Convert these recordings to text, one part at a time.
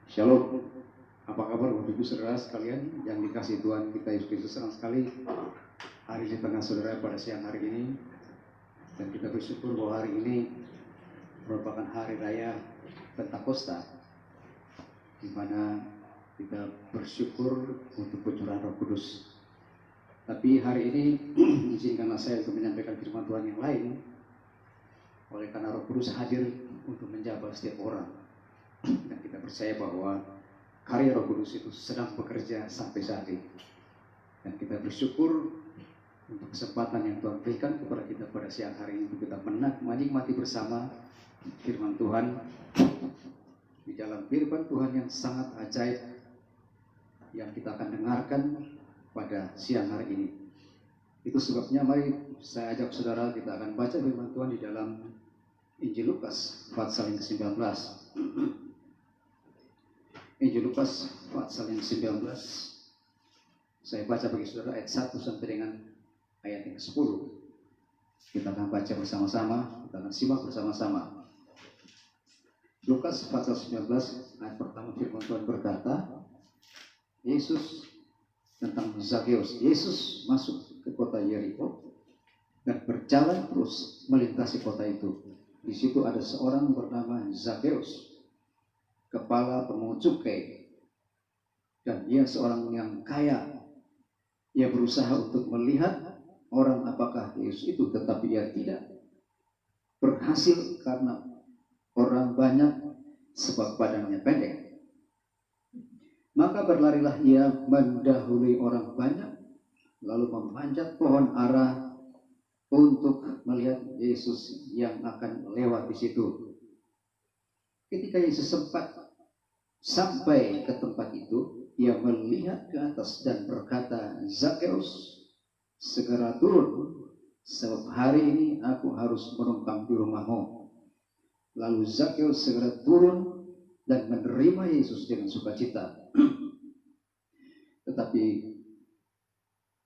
Shalom, apa kabar Bapak Ibu Saudara sekalian yang dikasihi Tuhan kita Yesus Kristus? Senang sekali hari di tengah saudara pada siang hari ini, dan kita bersyukur bahwa hari ini merupakan hari raya Pentakosta, di mana kita bersyukur untuk pencurahan Roh Kudus. Tapi hari ini izinkanlah saya untuk menyampaikan firman Tuhan yang lain, oleh karena Roh Kudus hadir untuk menjaga setiap orang. Dan kita percaya bahwa karya Roh Kudus itu sedang bekerja sampai saat ini. Dan kita bersyukur untuk kesempatan yang Tuhan berikan kepada kita pada siang hari ini, untuk kita menikmati bersama firman Tuhan. Di dalam firman Tuhan yang sangat ajaib yang kita akan dengarkan pada siang hari ini. Itu sebabnya mari saya ajak saudara, kita akan baca firman Tuhan di dalam Injil Lukas pasal yang ke-19. Injil Lukas pasal yang ke-19. Saya baca bagi saudara ayat 1 sampai dengan ayat yang ke-10. Kita akan baca bersama-sama, kita akan simak bersama-sama. Lukas pasal 19 ayat pertama, firman Tuhan berkata, Yesus tentang Zakeus. Yesus masuk ke kota Yeriko dan berjalan terus melintasi kota itu. Di situ ada seorang bernama Zakeus, kepala pemungut cukai, dan dia seorang yang kaya. Ia berusaha untuk melihat orang apakah Yesus itu, tetapi ia tidak berhasil karena orang banyak, sebab badannya pendek. Maka berlarilah ia mendahului orang banyak, lalu memanjat pohon ara untuk melihat Yesus yang akan lewat di situ. Ketika Yesus sempat sampai ke tempat itu, ia melihat ke atas dan berkata, Zakeus, segera turun, sebab hari ini aku harus menumpang di rumahmu. Lalu Zakeus segera turun dan menerima Yesus dengan sukacita. Tetapi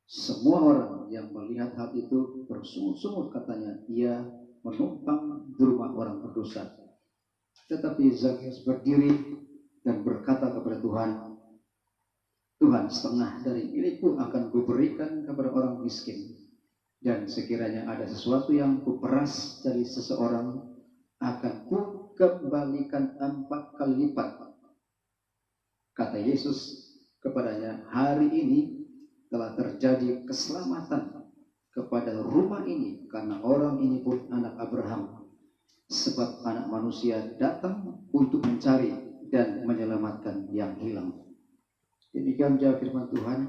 semua orang yang melihat hal itu bersungut-sungut, katanya, ia menumpang di rumah orang berdosa. Tetapi Zakeus berdiri dan berkata kepada Tuhan, Tuhan, setengah dari milikku akan kuberikan kepada orang miskin, dan sekiranya ada sesuatu yang kuperas dari seseorang, akan kukembalikan 4 kali lipat. Kata Yesus kepadanya, hari ini telah terjadi keselamatan kepada rumah ini, karena orang ini pun anak Abraham. Sebab anak manusia datang untuk mencari dan menyelamatkan yang hilang. Demikian jawab firman Tuhan.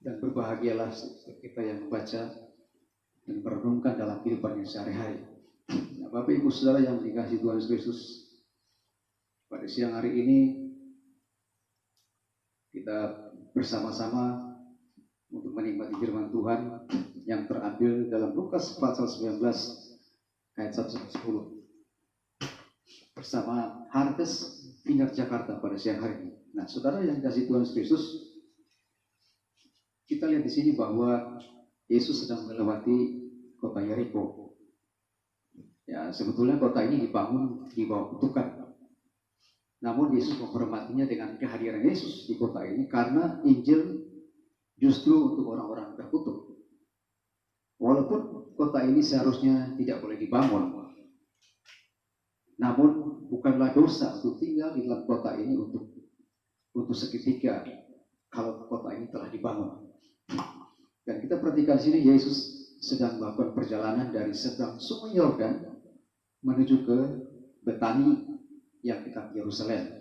Dan berbahagialah kita yang membaca dan merenungkan dalam kehidupan yang sehari-hari. Nah, Bapak Ibu Saudara yang dikasihi Tuhan Yesus Kristus, pada siang hari ini kita bersama-sama untuk menikmati firman Tuhan yang terambil dalam Lukas pasal 19 ayat 1-10 bersama Harvest Vineyard Jakarta pada siang hari ini. Nah, saudara yang dikasihi Tuhan Yesus Kristus, kita lihat di sini bahwa Yesus sedang melewati kota Yeriko. Ya, sebetulnya kota ini dibangun di bawah kutukan. Namun Yesus menghormatinya dengan kehadiran Yesus di kota ini, karena Injil justru untuk orang-orang terkutuk. Walaupun kota ini seharusnya tidak boleh dibangun, namun bukanlah dosa untuk tinggal di dalam kota ini untuk seketika kalau kota ini telah dibangun. Dan kita perhatikan sini, Yesus sedang melakukan perjalanan dari seberang Sungai Yordan menuju ke Betani yang dekat Yerusalem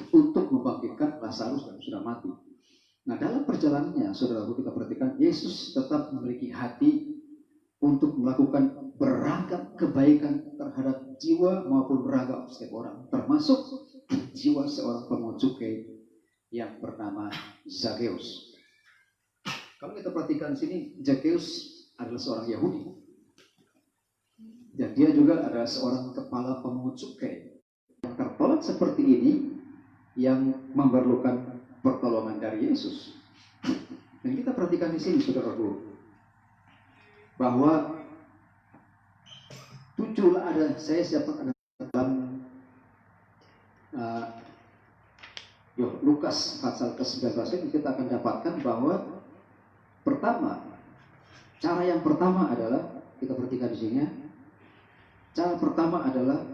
untuk membangkitkan Lazarus yang sudah mati. Nah, dalam perjalanannya, saudara-saudara, kita perhatikan Yesus tetap memiliki hati untuk melakukan beragam kebaikan terhadap jiwa maupun raga setiap orang, termasuk jiwa seorang pemungut cukai yang bernama Zakeus. Kalau kita perhatikan sini, Zakeus adalah seorang Yahudi, dan dia juga adalah seorang kepala pemungut cukai yang tertolak seperti ini, yang memerlukan pertolongan dari Yesus. Dan kita perhatikan di sini, saudara-saudara, bahwa muncul ada, saya siapa ada dalam Lukas pasal ke-19 ini kita akan dapatkan bahwa pertama, cara yang pertama adalah, kita perhatikan di sini ya, cara pertama adalah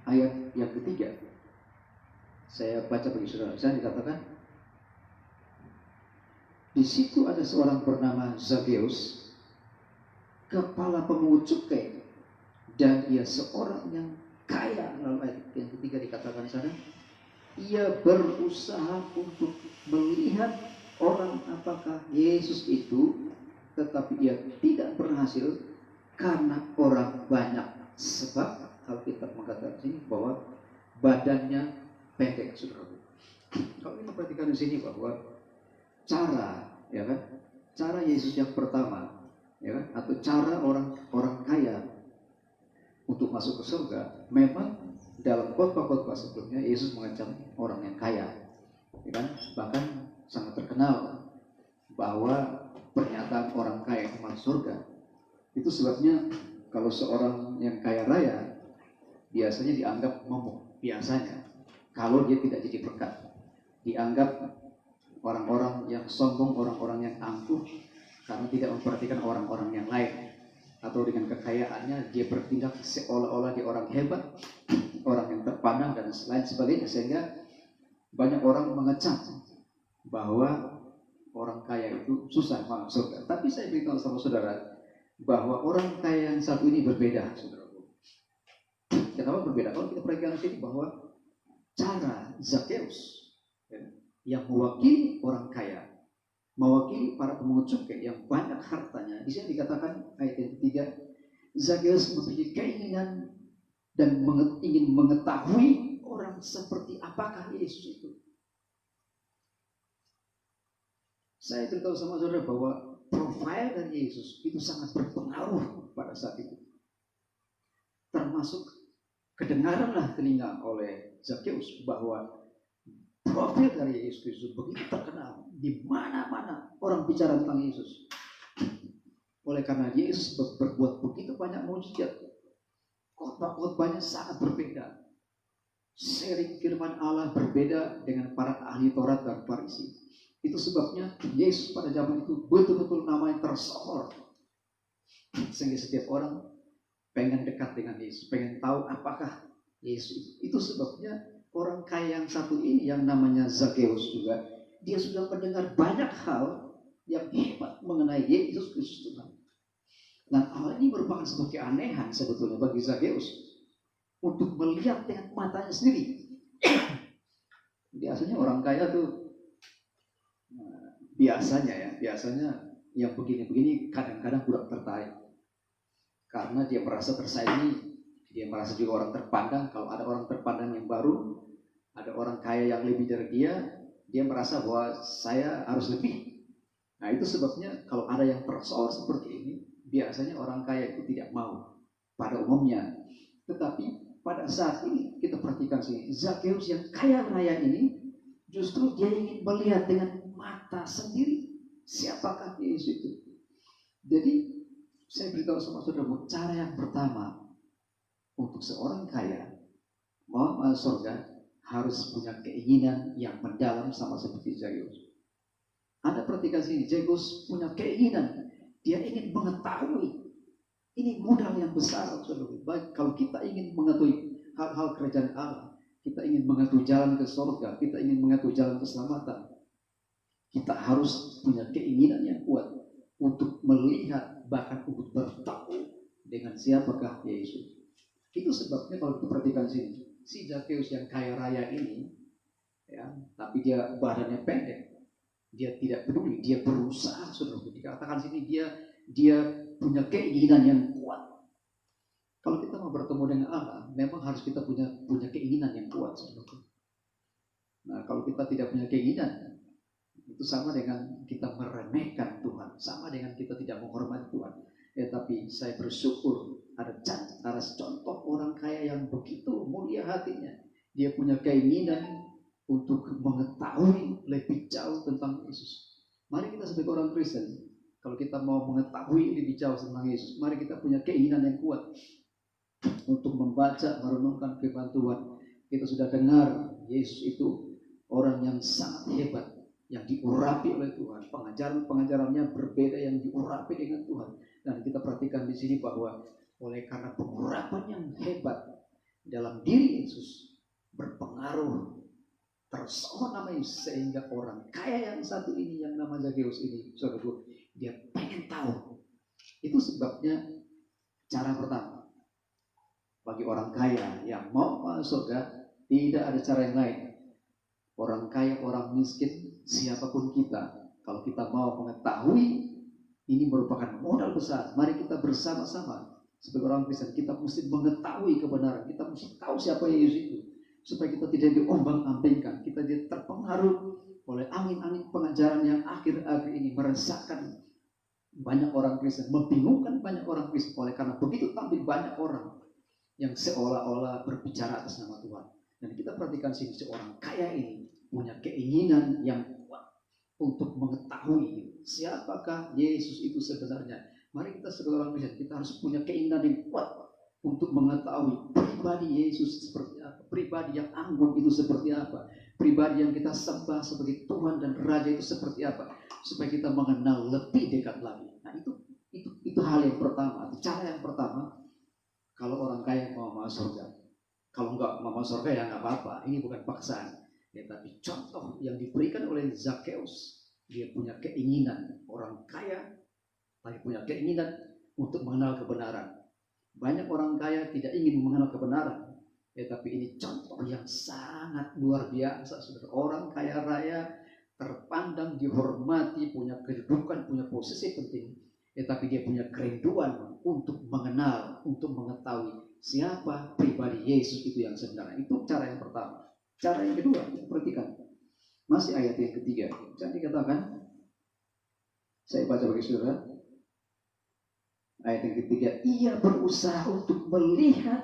ayat yang ketiga. Saya baca bagi saudara, saya dikatakan di situ ada seorang bernama Zakeus, kepala pemungut cukai, dan ia seorang yang kaya. Lalu ayat yang ketiga dikatakan sana, ia berusaha untuk melihat orang apakah Yesus itu, tetapi ia tidak berhasil karena orang banyak. Sebab Alkitab mengatakan sini bahwa badannya pendek, saudara. Kalau kita perhatikan di sini bahwa cara, ya kan, cara Yesus yang pertama, ya kan, atau cara orang kaya untuk masuk ke surga, memang dalam khotbah-khotbah sebelumnya Yesus mengancam orang yang kaya, ya kan, bahkan sangat terkenal bahwa pernyataan orang kaya yang masuk surga itu sebabnya kalau seorang yang kaya raya biasanya dianggap momok, biasanya kalau dia tidak jadi berkat, dianggap orang-orang yang sombong, orang-orang yang angkuh karena tidak memperhatikan orang-orang yang lain, atau dengan kekayaannya dia bertindak seolah-olah dia orang hebat, orang yang terpandang dan lain sebagainya, sehingga banyak orang mengecam bahwa orang kaya itu susah masuk surga. Tapi saya beritahu sama saudara bahwa orang kaya yang satu ini berbeda, saudara. Kenapa berbeda? Kalau kita perhatikan di sini bahwa cara Zakeus, ya, yang mewakili orang kaya, mewakili para pemungut cukai yang banyak hartanya, di sini dikatakan ayat yang ketiga, Zakeus memiliki keinginan dan ingin mengetahui orang seperti apakah Yesus itu. Saya beritahu sama saudara bahwa profil dari Yesus itu sangat berpengaruh pada saat itu. Termasuk kedengaranlah telinga oleh Zakeus bahwa profil dari Yesus Kristus begitu terkenal, di mana-mana orang bicara tentang Yesus. Oleh karena Yesus berbuat begitu banyak mujizat, khotbah-khotbahnya sangat berbeda. Sharing firman Allah berbeda dengan para ahli Taurat dan Farisi. Itu sebabnya Yesus pada zaman itu betul-betul namanya tersohor, sehingga setiap orang pengen dekat dengan Yesus, pengen tahu apakah Yesus. Itu sebabnya orang kaya yang satu ini yang namanya Zakeus juga, dia sudah mendengar banyak hal yang hebat mengenai Yesus Kristus Tuhan. Dan hal ini merupakan sebuah keanehan sebetulnya bagi Zakeus untuk melihat dengan matanya sendiri. Biasanya orang kaya tuh, biasanya yang begini-begini kadang-kadang kurang tertarik. Karena dia merasa tersaingi, dia merasa juga orang terpandang. Kalau ada orang terpandang yang baru, ada orang kaya yang lebih dari dia merasa bahwa saya harus lebih. Nah itu sebabnya kalau ada yang tersohor seperti ini, biasanya orang kaya itu tidak mau pada umumnya. Tetapi pada saat ini kita perhatikan sini, Zakeus yang kaya raya ini justru dia ingin melihat dengan mata sendiri siapakah Yesus itu. Jadi saya beritahu sama saudara, cara yang pertama untuk seorang kaya mau masuk surga harus punya keinginan yang mendalam sama seperti Zakeus. Anda perhatikan sini, Zakeus punya keinginan, dia ingin mengetahui. Ini modal yang besar, saudara. Baik, kalau kita ingin mengetahui hal-hal kerajaan Allah, kita ingin mengetahui jalan ke surga, kita ingin mengetahui jalan keselamatan, kita harus punya keinginan yang kuat untuk melihat, bahkan untuk bertahu dengan siapakah Yesus. Itu sebabnya kalau kita perhatikan sini, si Zakeus yang kaya raya ini, ya, tapi dia badannya pendek, dia tidak peduli, dia berusaha, saudara. Dikatakan sini dia punya keinginan yang kuat. Kalau kita mau bertemu dengan Allah, memang harus kita punya keinginan yang kuat, saudara. Nah, kalau kita tidak punya keinginan, itu sama dengan kita meremehkan Tuhan, sama dengan kita tidak menghormati Tuhan. Tapi saya bersyukur ada contoh orang kaya yang begitu mulia hatinya. Dia punya keinginan untuk mengetahui lebih jauh tentang Yesus. Mari kita sebagai orang Kristen, kalau kita mau mengetahui lebih jauh tentang Yesus, mari kita punya keinginan yang kuat. untuk membaca, merenungkan firman Tuhan. Kita sudah dengar Yesus itu orang yang sangat hebat, yang diurapi oleh Tuhan. Pengajaran-pengajarannya berbeda yang diurapi dengan Tuhan. Dan kita perhatikan di sini bahwa oleh karena pengurapan yang hebat dalam diri Yesus berpengaruh tersohor namanya, sehingga orang kaya yang satu ini yang nama Zakheus ini, saudaraku, dia pengen tahu. Itu sebabnya cara pertama bagi orang kaya yang mau masuk surga, tidak ada cara yang lain. Orang kaya, orang miskin, siapapun kita, kalau kita mau mengetahui, ini merupakan modal besar. Mari kita bersama-sama sebagai orang Kristen, kita mesti mengetahui kebenaran. Kita mesti tahu siapa Yesus itu, supaya kita tidak diombang-ambingkan, kita tidak terpengaruh oleh angin-angin pengajaran yang akhir-akhir ini meresahkan banyak orang Kristen, membingungkan banyak orang Kristen. Oleh karena begitu tampil banyak orang yang seolah-olah berbicara atas nama Tuhan. Dan kita perhatikan sini, seorang kaya ini punya keinginan yang kuat untuk mengetahui siapakah Yesus itu sebenarnya. Mari kita sebagai orang Kristen, kita harus punya keinginan yang kuat untuk mengetahui pribadi Yesus seperti apa, pribadi yang anggun itu seperti apa, pribadi yang kita sembah sebagai Tuhan dan Raja itu seperti apa, supaya kita mengenal lebih dekat lagi. Nah itu hal yang pertama, cara yang pertama. Kalau orang kaya mau masuk surga, kalau enggak mau masuk surga ya enggak apa-apa. Ini bukan paksaan, ya, tapi contoh yang diberikan oleh Zakheus. Dia punya keinginan, orang kaya tapi punya keinginan untuk mengenal kebenaran. Banyak orang kaya tidak ingin mengenal kebenaran, ya, tapi ini contoh yang sangat luar biasa. Saudara, orang kaya raya terpandang, dihormati, punya kedudukan, punya posisi penting, ya, tapi dia punya kerinduan untuk mengenal, untuk mengetahui siapa pribadi Yesus itu yang sebenarnya. Itu cara yang pertama. Cara yang kedua, perhatikan, masih ayat yang ketiga. Jadi dikatakan, saya baca bagi saudara, ayat yang ketiga, ia berusaha untuk melihat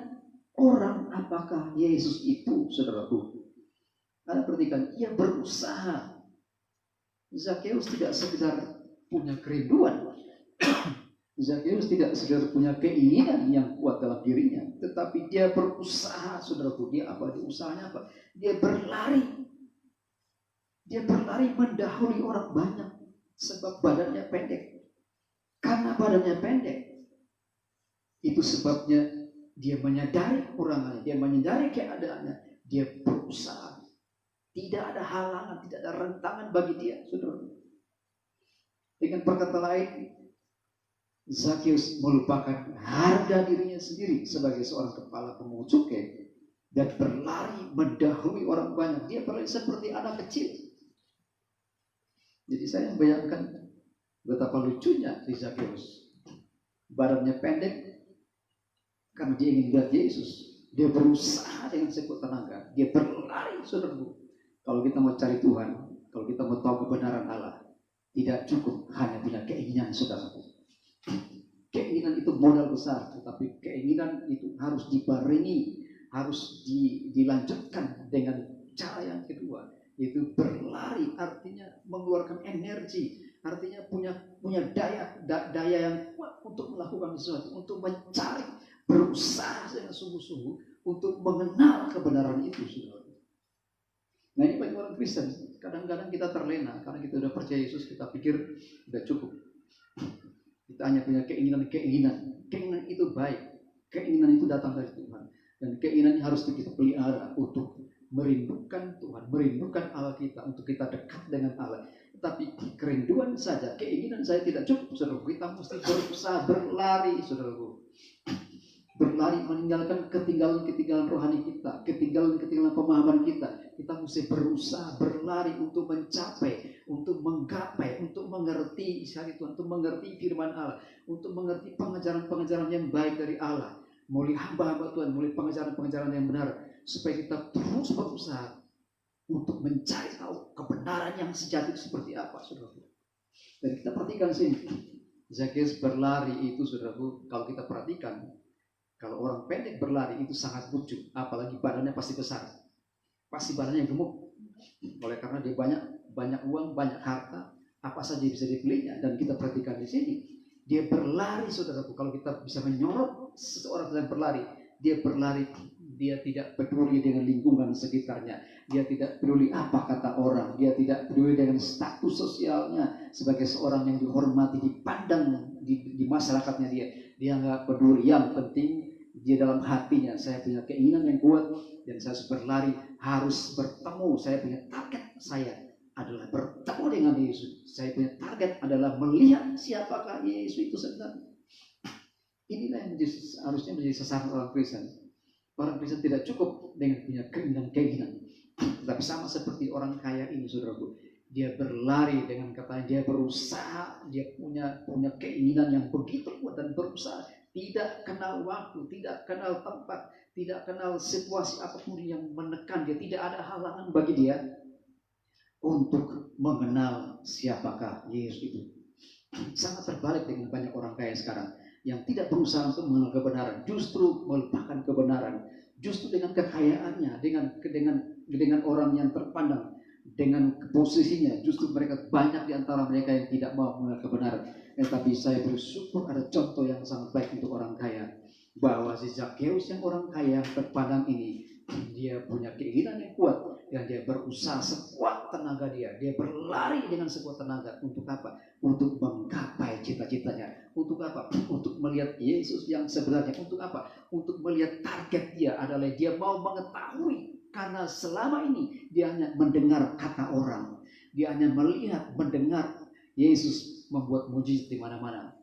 orang apakah Yesus itu, saudaraku. Anda perhatikan, ia berusaha. Zakheus tidak sekedar punya kerinduan, Zakheus tidak sekedar punya keinginan yang kuat dalam dirinya, tetapi dia berusaha, saudaraku. Dia apa? Dia usahanya apa? Dia berlari. Dia berlari mendahului orang banyak, sebab badannya pendek. Karena badannya pendek, itu sebabnya dia menyadari kekurangannya, dia menyadari keadaannya, dia berusaha. Tidak ada halangan, tidak ada rentangan bagi dia, saudara. Dengan perkataan lain, Zakheus melupakan harga dirinya sendiri sebagai seorang kepala pemungut cukai dan berlari mendahului orang banyak. Dia berlari seperti anak kecil. Jadi saya membayangkan betapa lucunya si Zakheus. Badannya pendek karena dia ingin lihat Yesus. Dia berusaha dengan sekuat tenaga. Dia berlari, saudaraku. Kalau kita mau cari Tuhan, kalau kita mau tahu kebenaran Allah, tidak cukup hanya punya keinginan, saudaraku. Keinginan itu modal besar, tetapi keinginan itu harus dibarengi, harus dilanjutkan dengan cara yang kedua, yaitu berlari. Artinya mengeluarkan energi, artinya punya daya yang kuat untuk melakukan sesuatu, untuk mencari, berusaha dengan sungguh-sungguh untuk mengenal kebenaran itu, saudara. Nah, ini bagi orang Kristen, kadang-kadang kita terlena karena kita sudah percaya Yesus, kita pikir sudah cukup. Kita hanya punya keinginan. Keinginan itu baik. Keinginan itu datang dari Tuhan. Dan keinginan harus kita pelihara untuk merindukan Tuhan, merindukan Allah kita, untuk kita dekat dengan Allah. Tetapi kerinduan saja, keinginan saya tidak cukup, saudara. Kita mesti berusaha berlari, saudaraku. Berlari meninggalkan ketinggalan rohani kita, ketinggalan pemahaman kita. Kita mesti berusaha berlari untuk mencapai, untuk menggapai, untuk mengerti syariat Tuhan, untuk mengerti firman Allah, untuk mengerti pengajaran-pengajaran yang baik dari Allah, mulai hamba-hamba Tuhan, mulai pengajaran-pengajaran yang benar, supaya kita terus berusaha untuk mencari tahu kebenaran yang sejati seperti apa, saudaraku. Dan kita perhatikan sini, Zakheus berlari itu, saudaraku, kalau kita perhatikan, kalau orang pendek berlari itu sangat lucu, apalagi badannya pasti besar, pasti badannya gemuk. Oleh karena dia banyak uang, banyak harta, apa saja bisa dibelinya. Dan kita perhatikan di sini, dia berlari, saudaraku. Kalau kita bisa menyorot seseorang sedang berlari, dia berlari, dia tidak peduli dengan lingkungan sekitarnya, dia tidak peduli apa kata orang, dia tidak peduli dengan status sosialnya sebagai seorang yang dihormati, dipandang di masyarakatnya, dia nggak peduli. Yang penting dia dalam hatinya, saya punya keinginan yang kuat dan saya harus berlari, harus bertemu. Saya punya target, saya adalah bertemu dengan Yesus. Saya punya target adalah melihat siapakah Yesus itu sebenarnya. Inilah yang harusnya menjadi sasaran orang Kristen. Orang Kristen tidak cukup dengan punya keinginan-keinginan, tapi sama seperti orang kaya ini, saudaraku. Dia berlari dengan katanya, dia berusaha, dia punya keinginan yang begitu kuat dan berusaha. Tidak kenal waktu, tidak kenal tempat, tidak kenal situasi apapun yang menekan dia. Tidak ada halangan bagi dia untuk mengenal siapakah Yesus itu. Sangat terbalik dengan banyak orang kaya sekarang yang tidak berusaha untuk mengenal kebenaran, justru melupakan kebenaran. Justru dengan kekayaannya, dengan orang yang terpandang, dengan posisinya, justru mereka banyak di antara mereka yang tidak mau mengenal kebenaran. Tetapi saya bersyukur ada contoh yang sangat baik untuk orang kaya, bahwa si Zakheus yang orang kaya terpandang ini, dia punya keinginan yang kuat dan dia berusaha sekuat tenaga dia berlari dengan sekuat tenaga. Untuk apa? Untuk menggapai cita-citanya. Untuk apa? Untuk melihat Yesus yang sebenarnya. Untuk apa? Untuk melihat target dia adalah dia mau mengetahui. Karena selama ini dia hanya mendengar kata orang, dia hanya melihat, mendengar Yesus membuat mujizat di mana-mana.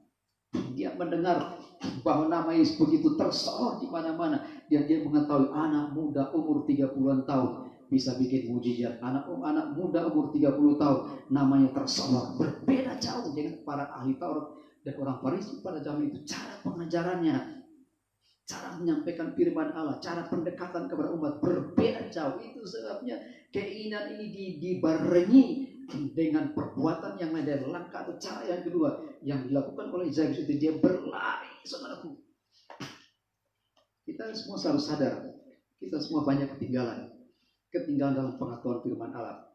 Dia mendengar bahwa nama Yesus begitu tersohor di mana-mana. Dan dia mengetahui anak muda umur 30-an tahun bisa bikin mujizat. Anak muda umur 30 tahun namanya tersohor. Berbeda jauh dengan para ahli Taurat dan orang Farisi pada zaman itu. Cara pengajarannya, cara menyampaikan firman Allah, cara pendekatan kepada umat berbeda jauh. Itu sebabnya keinginan ini dibarengi dengan perbuatan yang lain. Dan langkah atau cara yang kedua yang dilakukan oleh Zakheus itu, dia berlari, saudaraku. Kita semua selalu sadar, kita semua banyak ketinggalan dalam pengetahuan firman Allah,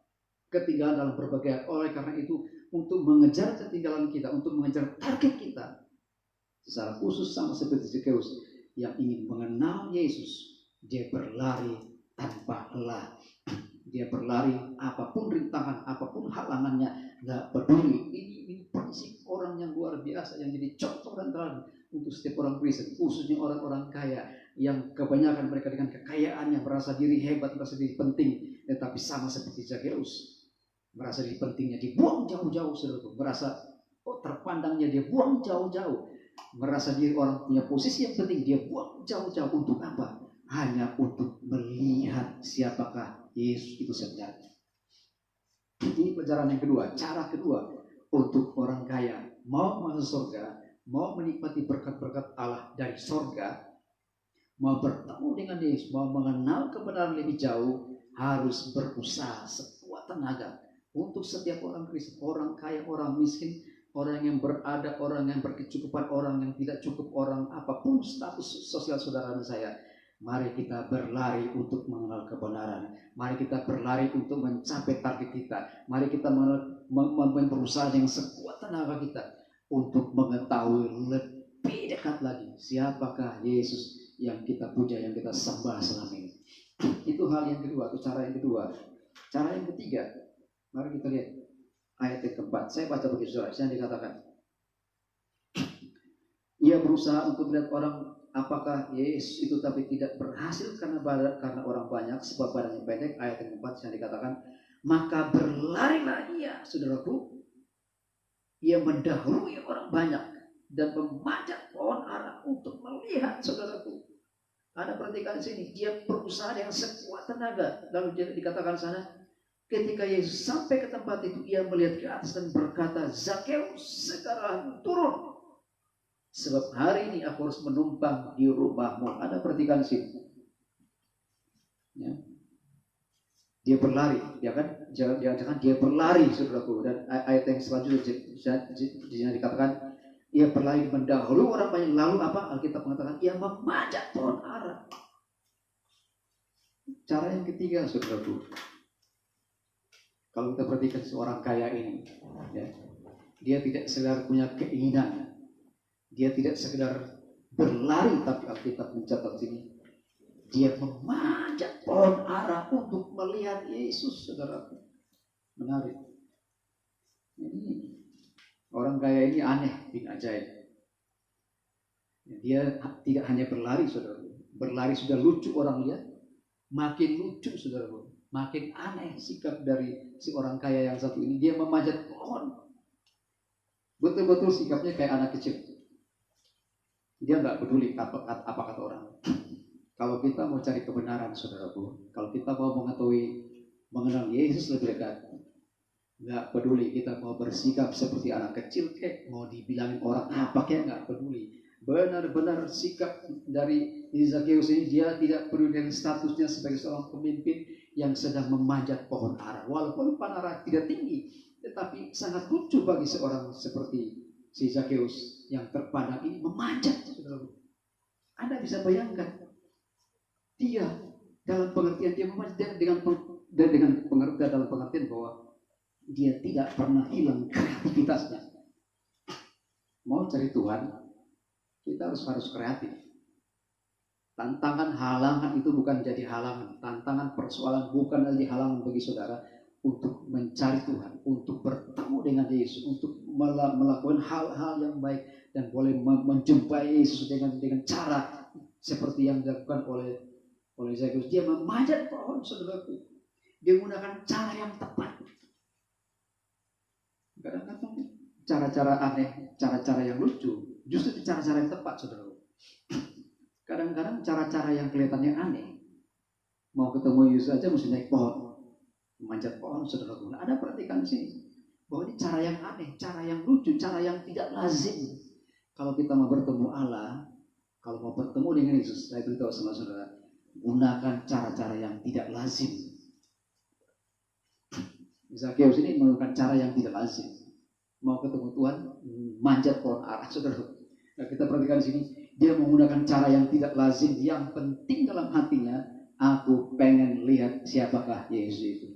ketinggalan dalam berbagai. Oleh karena itu, untuk mengejar ketinggalan kita, untuk mengejar target kita, secara khusus sama seperti Zakheus yang ingin mengenal Yesus, dia berlari tanpa lelah. Dia berlari apapun rintangan, apapun halangannya, nggak peduli. Ini prinsip orang yang luar biasa yang jadi contoh dan teladan untuk setiap orang Kristen, khususnya orang-orang kaya yang kebanyakan mereka dengan kekayaannya merasa diri hebat, merasa diri penting. Tetapi sama seperti Zakheus, merasa diri pentingnya dibuang jauh-jauh, saudara. Merasa terpandangnya dia buang jauh-jauh. Merasa diri orang punya posisi yang penting, dia buang jauh-jauh. Untuk apa? Hanya untuk melihat siapakah Yesus itu sebenarnya. Ini pelajaran yang kedua, cara kedua untuk orang kaya mau masuk surga, mau menikmati berkat-berkat Allah dari surga, mau bertemu dengan Yesus, mau mengenal kebenaran lebih jauh, harus berusaha sekuat tenaga. Untuk setiap orang Kristen, orang kaya, orang miskin, orang yang berada, orang yang berkecukupan, orang yang tidak cukup, orang apapun status sosial saudara dan saya, mari kita berlari untuk mengenal kebenaran. Mari kita berlari untuk mencapai target kita. Mari kita berusaha dengan sekuat tenaga kita untuk mengetahui lebih dekat lagi siapakah Yesus yang kita puja, yang kita sembah selama ini. Itu hal yang kedua, itu cara yang kedua. Cara yang ketiga, mari kita lihat ayat yang keempat. Saya baca bagi saudara, yang dikatakan, ia berusaha untuk melihat orang apakah Yesus itu, tapi tidak berhasil karena orang banyak, sebab badannya pendek. Ayat yang keempat yang dikatakan, maka berlarilah ia, saudaraku, ia mendahului orang banyak dan memanjat pohon ara untuk melihat, saudaraku. Ada perhatikan sini, dia berusaha dengan sekuat tenaga. Lalu dikatakan sana, ketika Yesus sampai ke tempat itu, ia melihat ke atas dan berkata, Zakheus, sekarang turun, sebab hari ini aku harus menumpang di rumahmu. Ada perhatikan sini. Ya. Dia berlari, ya kan? Jangan dia berlari, saudaraku. Dan ayat yang selanjutnya dikatakan, ia berlari mendahului orang banyak. Lalu apa? Alkitab mengatakan, ia memanjat pohon ara. Cara yang ketiga, saudaraku. Kalau kita perhatikan seorang kaya ini, ya, dia tidak sekedar punya keinginan. Dia tidak sekedar berlari, tapi Alkitab mencatat sini dia memanjat pohon ara untuk melihat Yesus, saudaraku. Menarik. Ini orang kaya ini aneh, bin ajaib. Dia tidak hanya berlari, saudaraku. Berlari sudah lucu orang lihat, makin lucu, saudaraku. Makin aneh sikap dari si orang kaya yang satu ini. Dia memanjat pohon. Betul-betul sikapnya kayak anak kecil. Dia nggak peduli apa kata orang. Kalau kita mau cari kebenaran, saudaraku, kalau kita mau mengenal Yesus lebih dekat, nggak peduli kita mau bersikap seperti anak kecil, kayak mau dibilangin orang apa kayak nggak peduli. Benar-benar sikap dari Zakheus ini, dia tidak peduli dengan statusnya sebagai seorang pemimpin yang sedang memanjat pohon ara. Walaupun pohon ara tidak tinggi, tetapi sangat lucu bagi seorang seperti si Zakheus yang terpandang ini memanjat, saudaraku. Anda bisa bayangkan. Dia dalam pengertian dia memanjat dengan pengertian dalam pengertian bahwa dia tidak pernah hilang kreativitasnya. Mau cari Tuhan, kita harus kreatif. Tantangan halangan itu bukan jadi halangan. Tantangan persoalan bukan jadi halangan bagi saudara untuk mencari Tuhan, untuk bertemu dengan Yesus, untuk melakukan hal-hal yang baik dan boleh menjumpai Yesus dengan cara seperti yang dilakukan oleh Zakheus. Dia memanjat pohon, saudaraku. Dia menggunakan cara yang tepat. Kadang-kadang cara-cara aneh, cara-cara yang lucu, justru cara-cara yang tepat, saudaraku. Kadang-kadang cara-cara yang kelihatannya aneh, mau ketemu Yesus aja mesti naik pohon, memanjat pohon, saudaraku. Nah, Anda perhatikan sini bahwa ini cara yang aneh, cara yang lucu, cara yang tidak lazim. Kalau kita mau bertemu Allah, kalau mau bertemu dengan Yesus, saya beritahu sama saudara, gunakan cara-cara yang tidak lazim. Zakheus ini menggunakan cara yang tidak lazim. Mau ketemu Tuhan, manjat pohon ara, saudara. Nah, kita perhatikan di sini, dia menggunakan cara yang tidak lazim. Yang penting dalam hatinya, aku pengen lihat siapakah Yesus itu.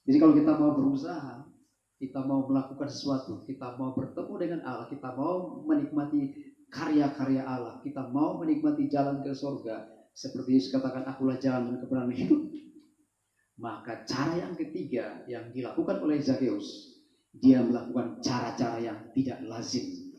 Jadi kalau kita mau berusaha, kita mau melakukan sesuatu, kita mau bertemu dengan Allah, kita mau menikmati karya-karya Allah, kita mau menikmati jalan ke surga, seperti Yesus katakan, akulah jalan dan kebenaran hidup. Maka cara yang ketiga yang dilakukan oleh Zakheus, dia melakukan cara-cara yang tidak lazim.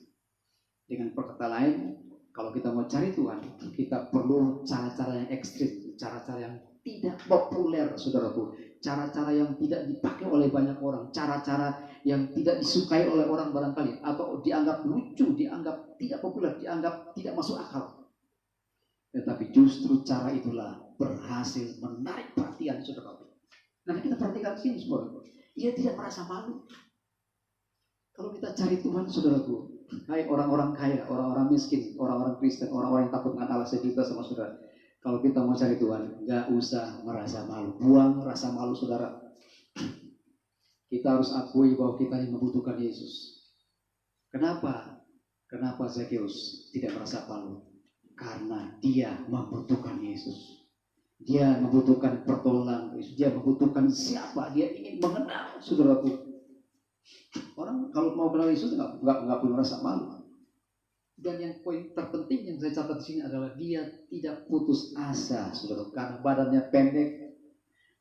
Dengan perkata lain, kalau kita mau cari Tuhan, kita perlu cara-cara yang ekstrim, cara-cara yang tidak populer, saudaraku, cara-cara yang tidak dipakai oleh banyak orang, cara-cara yang tidak disukai oleh orang barangkali, atau dianggap lucu, dianggap tidak populer, dianggap tidak masuk akal. Tetapi justru cara itulah berhasil menarik perhatian saudara. Nah, kita perhatikan sini semua. Ia tidak merasa malu. Kalau kita cari Tuhan, saudaraku, hai orang-orang kaya, orang-orang miskin, orang-orang Kristen, orang-orang yang takut dengan Allah, saya cerita sama saudara. Kalau kita mau cari Tuhan, nggak usah merasa malu. Buang rasa malu, saudara. Kita harus akui bahwa kita yang membutuhkan Yesus. Kenapa? Kenapa Zakheus tidak merasa malu? Karena dia membutuhkan Yesus. Dia membutuhkan pertolongan Yesus. Dia membutuhkan siapa? Dia ingin mengenal, saudaraku. Orang kalau mau kenal Yesus nggak perlu rasa malu. Dan yang poin terpenting yang saya catat di sini adalah dia tidak putus asa, saudaraku. Karena badannya pendek,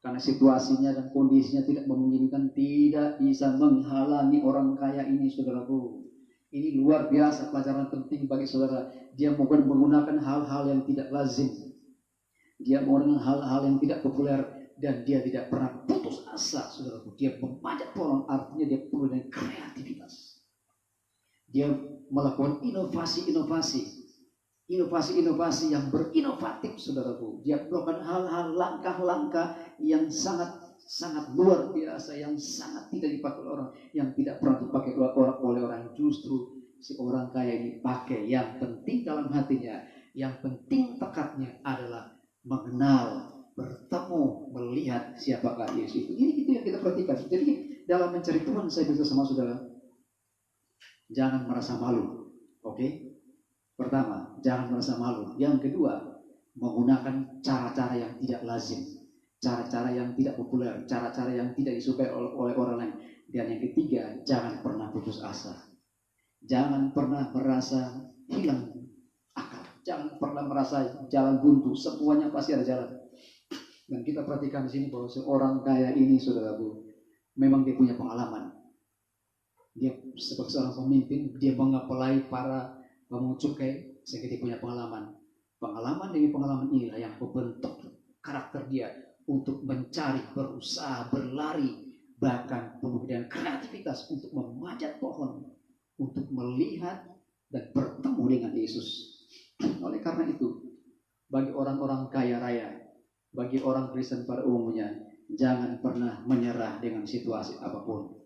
karena situasinya dan kondisinya tidak memungkinkan, tidak bisa menghalangi orang kaya ini, saudaraku. Ini luar biasa pelajaran penting bagi saudara. Dia menggunakan hal-hal yang tidak lazim. Dia menggunakan hal-hal yang tidak populer. Dan dia tidak pernah putus asa, saudaraku. Dia memanjat pohon, artinya dia penuh dengan kreativitas. Dia melakukan inovasi-inovasi. Inovasi-inovasi yang berinovatif, saudaraku. Dia melakukan hal-hal, langkah-langkah yang sangat luar biasa, yang sangat tidak dipakai orang, yang tidak pernah dipakai oleh orang. Justru si orang kaya ini pakai. Yang penting dalam hatinya, yang penting tekadnya adalah mengenal, bertemu, melihat siapakah Yesus itu. Ini itu yang kita perhatikan. Jadi dalam mencari Tuhan, saya berkata sama saudara, jangan merasa malu. Oke? Pertama, jangan merasa malu. Yang kedua, menggunakan cara-cara yang tidak lazim. Cara-cara yang tidak populer, cara-cara yang tidak disukai oleh orang lain. Dan yang ketiga, jangan pernah putus asa. Jangan pernah merasa hilang akal. Jangan pernah merasa jalan buntu, semuanya pasti ada jalan. Dan kita perhatikan di sini bahwa seorang kaya ini, saudaraku, memang dia punya pengalaman. Dia sebagai seorang pemimpin, dia mengapelai para pemungut cukai sehingga dia punya pengalaman. Pengalaman demi pengalaman inilah yang membentuk karakter dia untuk mencari, berusaha, berlari, bahkan penuh dengan kreativitas untuk memanjat pohon, untuk melihat dan bertemu dengan Yesus. Oleh karena itu, bagi orang-orang kaya raya, bagi orang Kristen pada umumnya, jangan pernah menyerah dengan situasi apapun.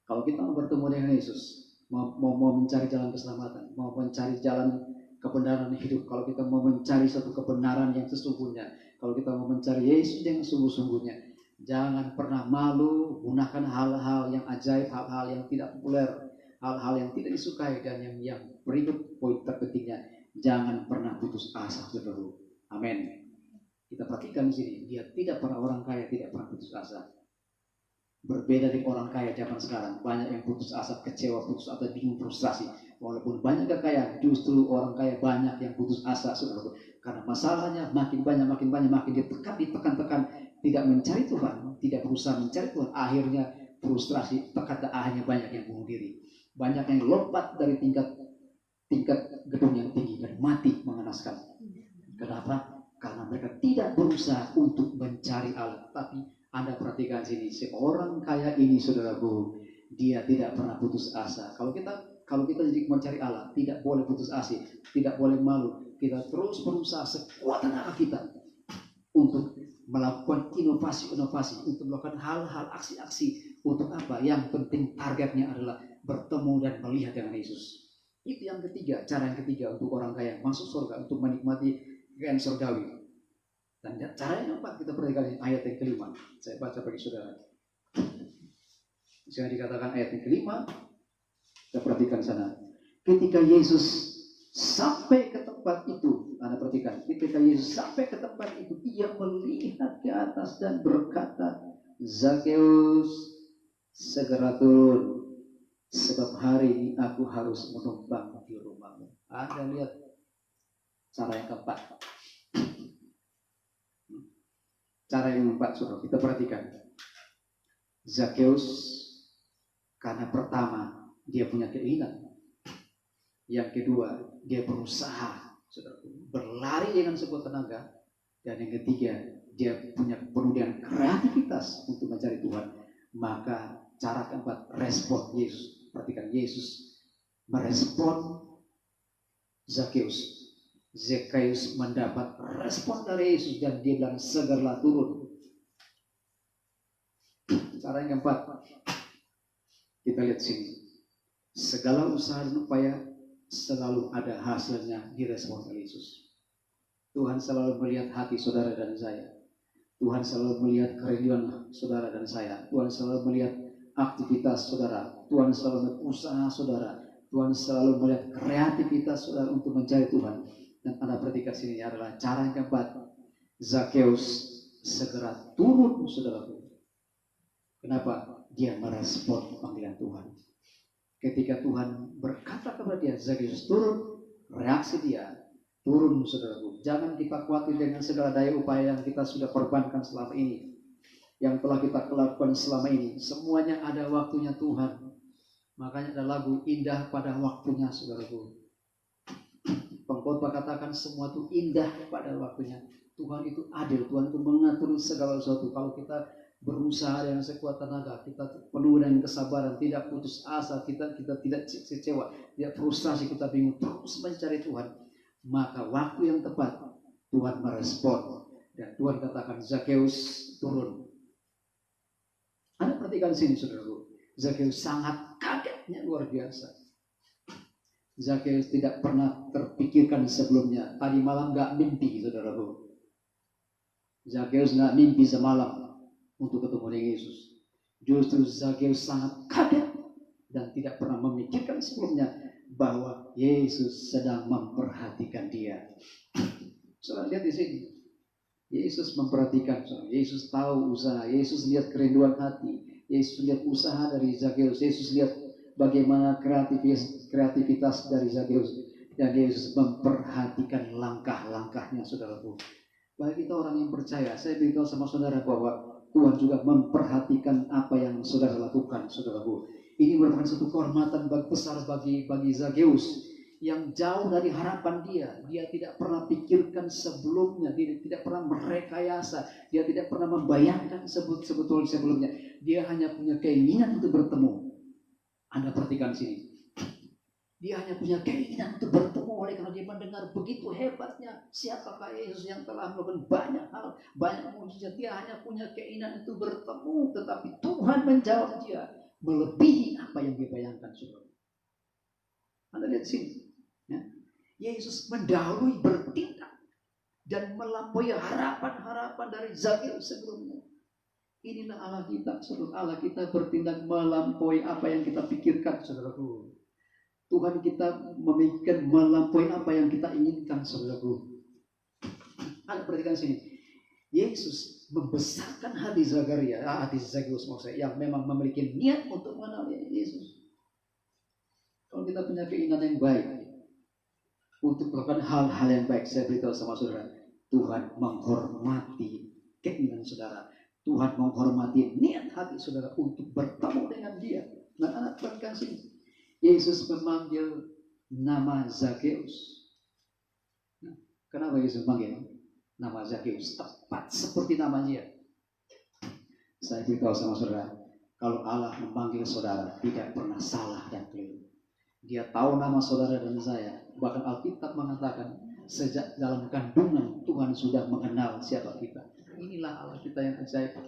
Kalau kita mau bertemu dengan Yesus, mau mencari jalan keselamatan, mau mencari jalan kebenaran hidup, kalau kita mau mencari satu kebenaran yang sesungguhnya, kalau kita mau mencari Yesus yang sungguh-sungguhnya, jangan pernah malu gunakan hal-hal yang ajaib, hal-hal yang tidak populer, hal-hal yang tidak disukai, dan yang berikut poin terpentingnya, jangan pernah putus asa, saudara. Amin. Kita perhatikan di sini, dia tidak pernah, orang kaya tidak pernah putus asa. Berbeda dengan orang kaya zaman sekarang, banyak yang putus asa, kecewa, putus asa, bingung, frustrasi. Walaupun banyak kekayaan, justru orang kaya banyak yang putus asa, saudara. Karena masalahnya makin banyak, makin ditekan, tidak mencari Tuhan, tidak berusaha mencari Tuhan, akhirnya frustrasi, tekan, akhirnya banyak yang bunuh diri. Banyak yang lompat dari tingkat gedung yang tinggi dan mati mengenaskan. Kenapa? Karena mereka tidak berusaha untuk mencari Allah. Tapi Anda perhatikan sini, seorang kaya ini, saudaraku, dia tidak pernah putus asa. Kalau kita jadi mencari Allah, tidak boleh putus asa, tidak boleh malu. Kita terus berusaha sekuat tenaga kita untuk melakukan inovasi, untuk melakukan hal-hal, aksi-aksi. Untuk apa? Yang penting targetnya adalah bertemu dan melihat dengan Yesus. Itu yang ketiga, cara yang ketiga untuk orang kaya masuk surga, untuk menikmati kekayaan surgawi. Dan cara yang keempat, kita perhatikan ayat yang kelima. Saya baca bagi saudara. Jangan dikatakan ayat yang kelima, kita perhatikan sana. Ketika Yesus sampai ke tempat itu, Anda perhatikan, ketika Yesus sampai ke tempat itu, ia melihat ke atas dan berkata, Zakeus, segera turun, sebab hari ini aku harus menumpang di rumahmu. Anda lihat cara yang keempat. Cara yang keempat, saudara, kita perhatikan. Zakeus, karena pertama, dia punya keinginan. Yang kedua, dia berusaha, saudara, berlari dengan sekuat tenaga. Dan yang ketiga, dia punya penuh dengan kreativitas untuk mencari Tuhan. Maka cara keempat, respon Yesus. Perhatikan, Yesus merespon Zakeus. Zakeus mendapat respon dari Yesus dan dia bilang, segeralah turun. Cara yang keempat, kita lihat sini. Segala usaha dan upaya selalu ada hasilnya direspon oleh Yesus. Tuhan selalu melihat hati saudara dan saya. Tuhan selalu melihat kerinduan saudara dan saya. Tuhan selalu melihat aktivitas saudara. Tuhan selalu melihat usaha saudara. Tuhan selalu melihat kreativitas saudara untuk mencari Tuhan. Dan Anda perhatikan sini adalah cara yang keempat. Zakeus segera turun, saudaraku. Kenapa? Dia merespon panggilan Tuhan. Ketika Tuhan berkata kepada dia, Zakeus turun, reaksi dia turun, saudaraku. Jangan kita khawatir dengan segala daya upaya yang kita sudah korbankan selama ini, yang telah kita lakukan selama ini. Semuanya ada waktunya Tuhan. Makanya ada lagu indah pada waktunya, saudaraku. Pengkhotbah katakan semua itu indah pada waktunya. Tuhan itu adil, Tuhan itu mengatur segala sesuatu. Kalau kita berusaha dengan sekuat tenaga, kita penuh dengan kesabaran, tidak putus asa, kita tidak kecewa, tidak frustrasi, kita bingung, terus mencari Tuhan, maka waktu yang tepat Tuhan merespon. Dan Tuhan katakan, Zakeus turun. Anda perhatikan sini, saudaraku. Zakeus sangat kagetnya luar biasa. Zakeus tidak pernah terpikirkan sebelumnya. Tadi malam gak mimpi, saudaraku. Zakeus gak mimpi semalam untuk ketemu dengan Yesus. Justru Zakeus sangat kaget dan tidak pernah memikirkan sebelumnya bahwa Yesus sedang memperhatikan dia. Saudara lihat di sini. Yesus memperhatikan. Yesus tahu usaha. Yesus lihat kerinduan hati. Yesus lihat usaha dari Zakeus. Yesus lihat bagaimana kreativitas dari Zakeus. Dan Yesus memperhatikan langkah-langkahnya, saudaraku. Bagi kita orang yang percaya, saya beritahu sama saudara bahwa Tuhan juga memperhatikan apa yang saudara lakukan, saudaraku. Ini merupakan satu kehormatan besar bagi Zakeus yang jauh dari harapan dia. Dia tidak pernah pikirkan sebelumnya, dia tidak pernah merekayasa, dia tidak pernah membayangkan sebetulnya sebelumnya. Dia hanya punya keinginan untuk bertemu. Anda perhatikan sini. Dia hanya punya keinginan untuk bertemu, oleh karena dia mendengar begitu hebatnya siapakah Yesus yang telah melakukan banyak hal, banyak mukjizat. Dia hanya punya keinginan untuk bertemu, tetapi Tuhan menjawab dia melebihi apa yang dia bayangkan, saudara. Anda lihat sini, ya? Yesus mendahului bertindak dan melampaui harapan-harapan dari Zakeus sebelumnya. Inilah Allah kita, saudara. Allah kita bertindak melampaui apa yang kita pikirkan, saudaraku. Tuhan kita memikirkan melampaui apa yang kita inginkan, saudaraku. Anda perhatikan sini. Yesus membesarkan hati Zakeus maksudnya, yang memang memiliki niat untuk mengenal Yesus. Kalau kita punya keinginan yang baik untuk melakukan hal-hal yang baik, saya beritahu sama saudara, Tuhan menghormati keinginan saudara. Tuhan menghormati niat hati saudara untuk bertemu dengan Dia. Nah, anak perhatikan sini. Yesus memanggil nama Zakeus. Kenapa Yesus memanggil nama Zakeus? Tepat seperti namanya. Saya beritahu sama saudara, kalau Allah memanggil saudara tidak pernah salah dan keliru. Dia tahu nama saudara dan saya. Bahkan Alkitab mengatakan sejak dalam kandungan Tuhan sudah mengenal siapa kita. Inilah Allah kita yang ajaib.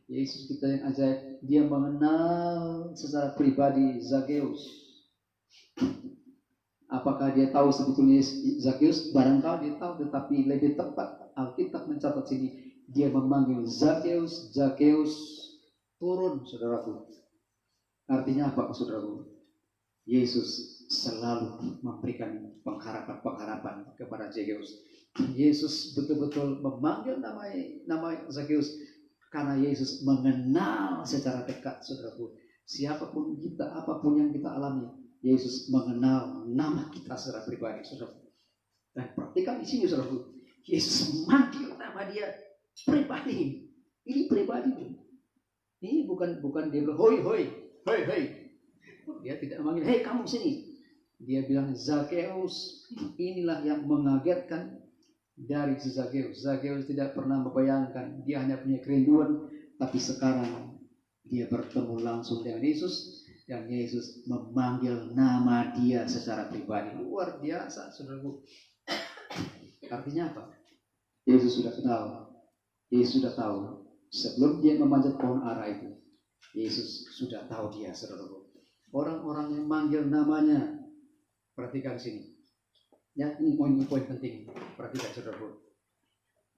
Yesus kita yang ajaib. Dia mengenal secara pribadi Zakeus. Apakah dia tahu sebetulnya Zakeus? Barangkali dia tahu, tetapi lebih tepat Alkitab mencatat sini, dia memanggil Zakeus, Zakeus turun, saudaraku. Artinya apa, saudaraku? Yesus selalu memberikan pengharapan kepada Zakeus. Yesus betul-betul memanggil nama Zakeus karena Yesus mengenal secara dekat, saudaraku. Siapapun kita, apapun yang kita alami, Yesus mengenal nama kita secara pribadi, saudara. Dan perhatikan di sini, saudara. Yesus memanggil nama dia pribadi. Ini pribadi. Ini bukan dia bilang, hoi. Dia tidak memanggil, hei kamu sini. Dia bilang, Zakeus. Inilah yang mengagetkan dari Zakeus. Zakeus tidak pernah membayangkan. Dia hanya punya kerinduan. Tapi sekarang dia bertemu langsung dengan Yesus. Dan Yesus memanggil nama dia secara pribadi. Luar biasa, saudaraku. Artinya apa? Yesus sudah kenal. Yesus sudah tahu. Sebelum dia memanjat pohon ara itu, Yesus sudah tahu dia, saudaraku. Orang-orang yang manggil namanya, perhatikan sini. Ya, ini poin penting. Perhatikan, saudaraku.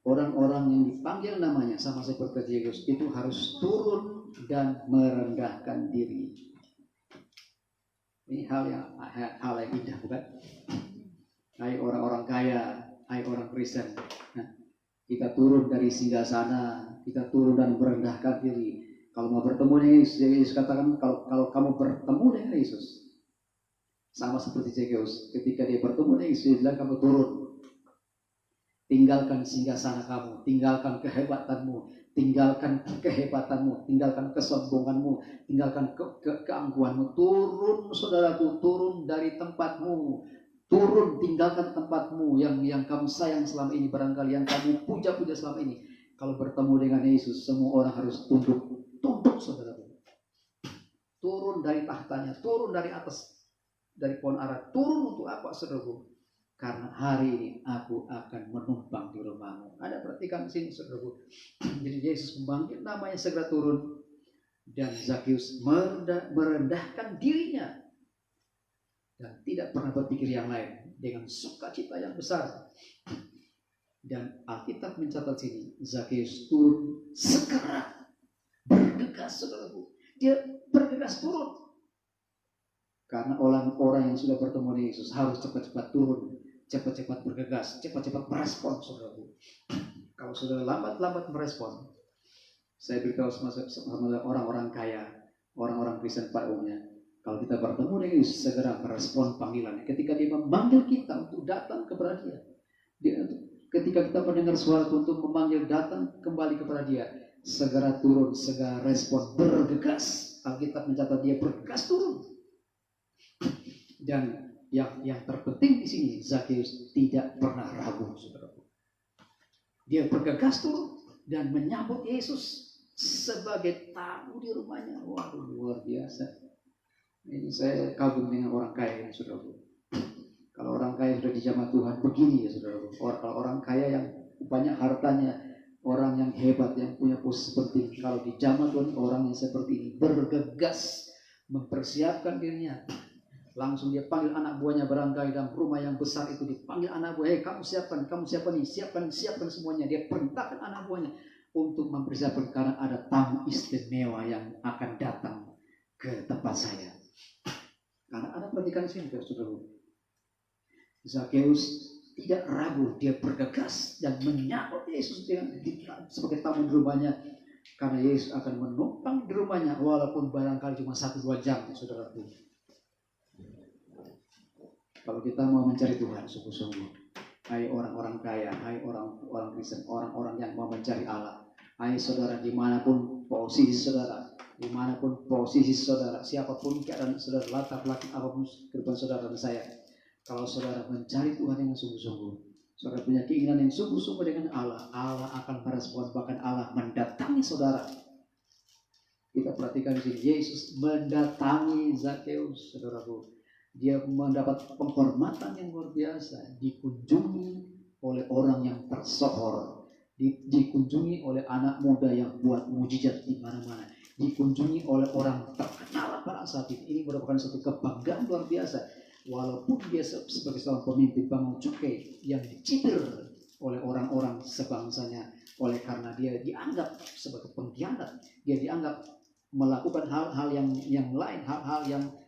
Orang-orang yang dipanggil namanya sama seperti Yesus itu harus turun dan merendahkan diri. Ini hal yang indah, bukan? Hai orang-orang kaya, hai orang Kristen. Nah, kita turun dari singgasana, kita turun dan merendahkan diri. Kalau mau bertemu dengan Yesus, Yesus katakan kalau kamu bertemu dengan Yesus, sama seperti Zakeus, ketika dia bertemu dengan Yesus, dia bilang kamu turun, tinggalkan singgasana kamu, tinggalkan kehebatanmu, tinggalkan kesombonganmu, tinggalkan keangkuhanmu. Turun, saudaraku, turun dari tempatmu. Turun, tinggalkan tempatmu yang kamu sayang selama ini, barangkali yang kamu puja-puja selama ini. Kalau bertemu dengan Yesus, semua orang harus tunduk, saudaraku. Turun dari tahtanya, turun dari atas, dari pohon ara. Turun untuk apa, saudaraku? Karena hari ini aku akan menumpang di rumahmu. Ada perhatikan sini, saudaraku. Jadi Yesus memanggil namanya segera turun. Dan Zakeus merendahkan dirinya. Dan tidak pernah berpikir yang lain. Dengan sukacita yang besar. Dan Alkitab mencatat sini. Zakeus turun segera. Bergegas, saudaraku. Dia bergegas turun. Karena orang-orang yang sudah bertemu dengan Yesus harus cepat-cepat turun. Cepat-cepat bergegas, cepat-cepat merespon, saudaraku. Kalau saudara lambat-lambat merespon, saya beritahu sama orang-orang kaya, orang-orang Kristen pada umumnya, Kalau kita bertemu dengan Yesus, segera merespon panggilannya. Ketika dia memanggil kita untuk datang kepada dia, ketika kita mendengar suara untuk memanggil datang kembali kepada dia, segera turun, segera respon, bergegas. Alkitab mencatat dia bergegas turun. Dan yang terpenting di sini, Zakheus tidak pernah ragu, saudaraku. Dia bergegas turun dan menyambut Yesus sebagai tamu di rumahnya. Waduh, luar biasa. Ini saya kagum dengan orang kaya, saudaraku. Kalau orang kaya sudah dijamah Tuhan, begini ya, saudaraku. Kalau orang kaya yang banyak hartanya, orang yang hebat, yang punya posisi penting, kalau dijamah Tuhan, orang yang seperti ini bergegas mempersiapkan dirinya. Langsung dia panggil anak buahnya, barangkali dalam rumah yang besar itu dipanggil anak buah, kamu siapkan nih, siapkan semuanya. Dia perintahkan anak buahnya untuk mempersiapkan karena ada tamu istimewa yang akan datang ke tempat saya. Karena ada perhatikan sini, saudara. Zakheus tidak ragu, dia bergegas dan menyambut Yesus sebagai tamu di rumahnya, karena Yesus akan menumpang di rumahnya walaupun barangkali cuma 1-2 jam, saudaraku. Kalau kita mau mencari Tuhan sungguh-sungguh, hai orang-orang kaya, hai orang-orang Kristen, orang-orang yang mau mencari Allah, hai saudara, dimanapun posisi saudara, siapapun keadaan saudara, latar belakang apapun kehidupan saudara dan saya, kalau saudara mencari Tuhan yang sungguh-sungguh, saudara punya keinginan yang sungguh-sungguh dengan Allah, Allah akan merespon, bahkan Allah mendatangi saudara. Kita perhatikan di sini, Yesus mendatangi Zakheus, saudaraku. Dia mendapat penghormatan yang luar biasa, dikunjungi oleh orang yang tersohor, dikunjungi oleh anak muda yang buat mujizat di mana-mana, dikunjungi oleh orang terkenal pada saat itu. Ini merupakan satu kebanggaan luar biasa. Walaupun dia sebagai seorang pemimpin bangun cukai yang dicibir oleh orang-orang sebangsanya, oleh karena dia dianggap sebagai pengkhianat, dia dianggap melakukan hal-hal yang lain, hal-hal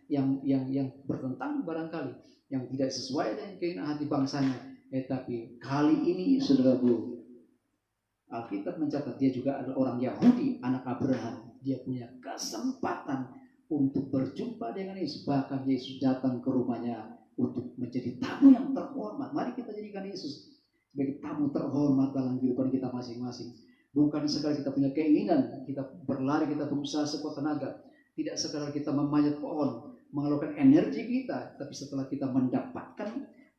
yang bertentangan barangkali, yang tidak sesuai dengan keinginan hati bangsanya. Tapi kali ini, saudaraku, Alkitab mencatat dia juga adalah orang Yahudi, anak Abraham. Dia punya kesempatan untuk berjumpa dengan Yesus. Bahkan Yesus datang ke rumahnya untuk menjadi tamu yang terhormat. Mari kita jadikan Yesus sebagai tamu terhormat dalam kehidupan kita masing-masing. Bukan sekali kita punya keinginan, kita berlari, kita berusaha sekuat tenaga. Tidak sekadar kita memanjat pohon, mengeluarkan energi kita, tapi setelah kita mendapatkan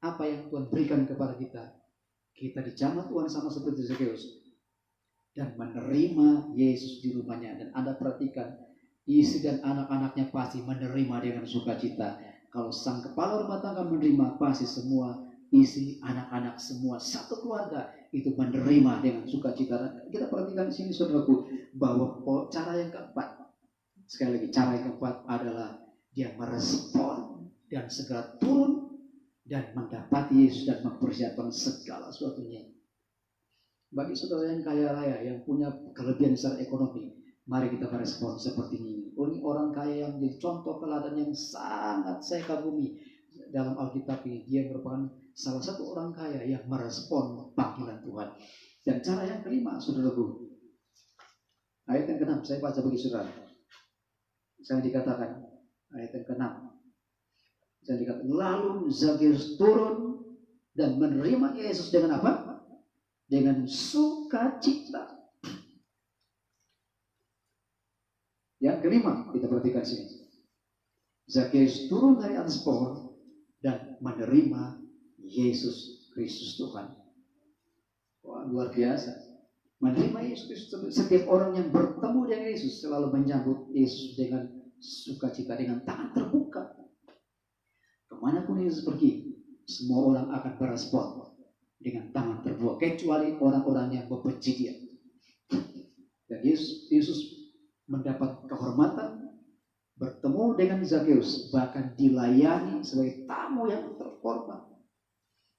apa yang Tuhan berikan kepada kita, kita dijamah Tuhan sama seperti Zakheus dan menerima Yesus di rumahnya. Dan Anda perhatikan, istri dan anak-anaknya pasti menerima dengan sukacita. Kalau sang kepala rumah tangga menerima, pasti semua istri, anak-anak, semua satu keluarga itu menerima dengan sukacita. Kita perhatikan di sini, saudaraku, bahwa cara yang keempat, sekali lagi, cara yang keempat adalah dia merespon dan segera turun dan mendapati Yesus dan mempersiapkan segala sesuatunya. Bagi saudara yang kaya raya, yang punya kelebihan secara ekonomi, mari kita merespon seperti ini. Ini orang kaya yang menjadi contoh teladan yang sangat saya kagumi dalam Alkitab ini. Dia merupakan salah satu orang kaya yang merespon panggilan Tuhan. Dan cara yang kelima, saudaraku, ayat yang ke-6, saya baca bagi saudara. Saya dikatakan, ayat yang ke-6, saya dikatakan, lalu Zakheus turun dan menerima Yesus dengan apa? Dengan sukacita. Yang kelima, kita perhatikan sini. Zakheus turun dari atas pohon dan menerima Yesus Kristus Tuhan. Wah, luar biasa. Menerima Yesus Kristus. Setiap orang yang bertemu dengan Yesus selalu menyambut Yesus dengan sukacita, dengan tangan terbuka. Kemanapun Yesus pergi, semua orang akan berespon dengan tangan terbuka, kecuali orang-orang yang membenci dia. Dan Yesus mendapat kehormatan bertemu dengan Zakheus, bahkan dilayani sebagai tamu yang terhormat.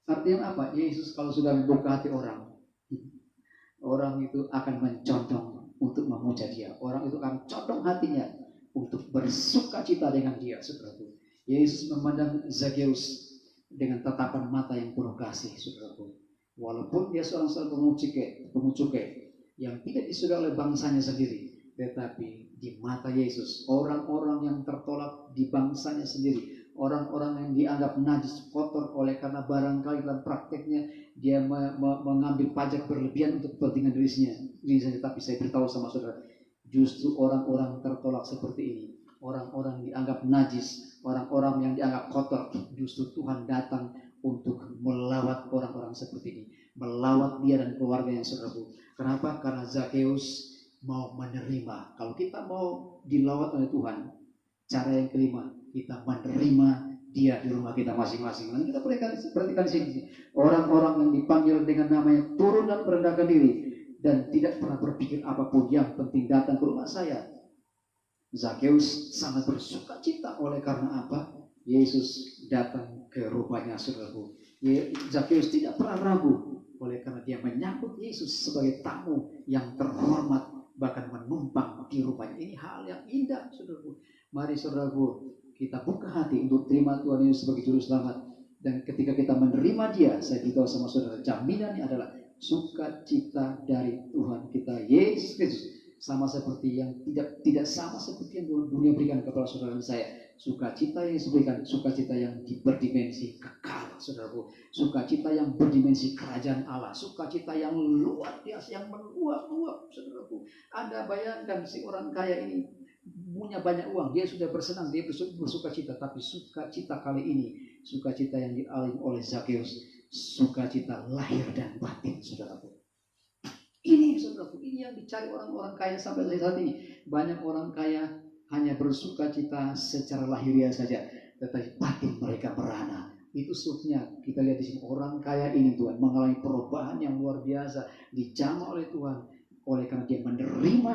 Artinya apa? Yesus kalau sudah membuka hati orang itu akan mencondong untuk memuja dia. Orang itu akan condong hatinya untuk bersuka cita dengan dia. Saudaraku, Yesus memandang Zakheus dengan tatapan mata yang penuh kasih, saudaraku. Walaupun dia seorang pemungut cukai yang tidak disukai oleh bangsanya sendiri, tetapi di mata Yesus. Orang-orang yang tertolak di bangsanya sendiri, orang-orang yang dianggap najis, kotor oleh karena barangkali dalam prakteknya dia mengambil pajak berlebihan untuk kepentingan dirinya. Tapi saya beritahu sama saudara, justru orang-orang tertolak seperti ini, orang-orang dianggap najis, orang-orang yang dianggap kotor, justru Tuhan datang untuk melawat orang-orang seperti ini, melawat dia dan keluarganya, saudaraku. Kenapa? Karena Zakeus mau menerima. Kalau kita mau dilawat oleh Tuhan, cara yang kelima, kita menerima dia di rumah kita masing-masing. Dan kita perhatikan di sini, orang-orang yang dipanggil dengan namanya turun dan merendahkan diri dan tidak pernah berpikir apapun, yang penting datang ke rumah saya. Zakeus sangat bersuka cita oleh karena apa? Yesus datang ke rumahnya, saudaraku. Zakeus tidak pernah ragu oleh karena dia menyambut Yesus sebagai tamu yang terhormat, bahkan menumpang di rumahnya. Ini hal yang indah, saudaraku. Mari saudaraku, kita buka hati untuk terima Tuhan Yesus sebagai juru selamat. Dan ketika kita menerima dia, saya beritahu sama saudara, jaminannya adalah sukacita dari Tuhan kita Yesus Kristus. Sama seperti yang tidak sama seperti yang dunia berikan kepada saudara dan saya. Sukacita yang diberikan, sukacita yang berdimensi kekal, saudaraku. Sukacita yang berdimensi kerajaan Allah, sukacita yang luar biasa, yang meluap-luap, saudaraku. Anda bayangkan si orang kaya ini punya banyak uang, dia sudah bersenang, dia bersukacita, tapi sukacita kali ini, sukacita yang dialami oleh Zakeus, sukacita lahir dan batin, saudaraku. Ini, saudaraku, ini yang dicari orang-orang kaya sampai saat ini. Banyak orang kaya hanya bersukacita secara lahiriah saja, tetapi batin mereka merana. Itu sebabnya kita lihat di sini orang kaya ini, Tuhan, mengalami perubahan yang luar biasa, dijamah oleh Tuhan oleh karena dia menerima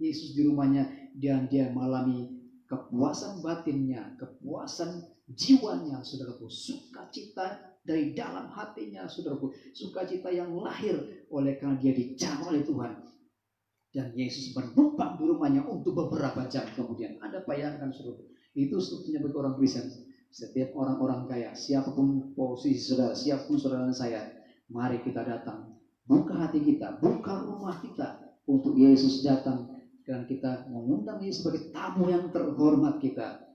Yesus di rumahnya, dan dia mengalami kepuasan batinnya, kepuasan jiwanya, saudaraku. Sukacita dari dalam hatinya, saudaraku. Sukacita yang lahir oleh karena dia dijamah oleh Tuhan. Dan Yesus menumpang di rumahnya untuk beberapa jam kemudian. Anda bayangkan, saudara, itu sebetulnya bagi orang Kristen. Setiap orang-orang kaya, siapapun posisi saudara, siapapun saudara dan saya, mari kita datang, buka hati kita, buka rumah kita untuk Yesus datang, dan kita mengundang Yesus sebagai tamu yang terhormat kita,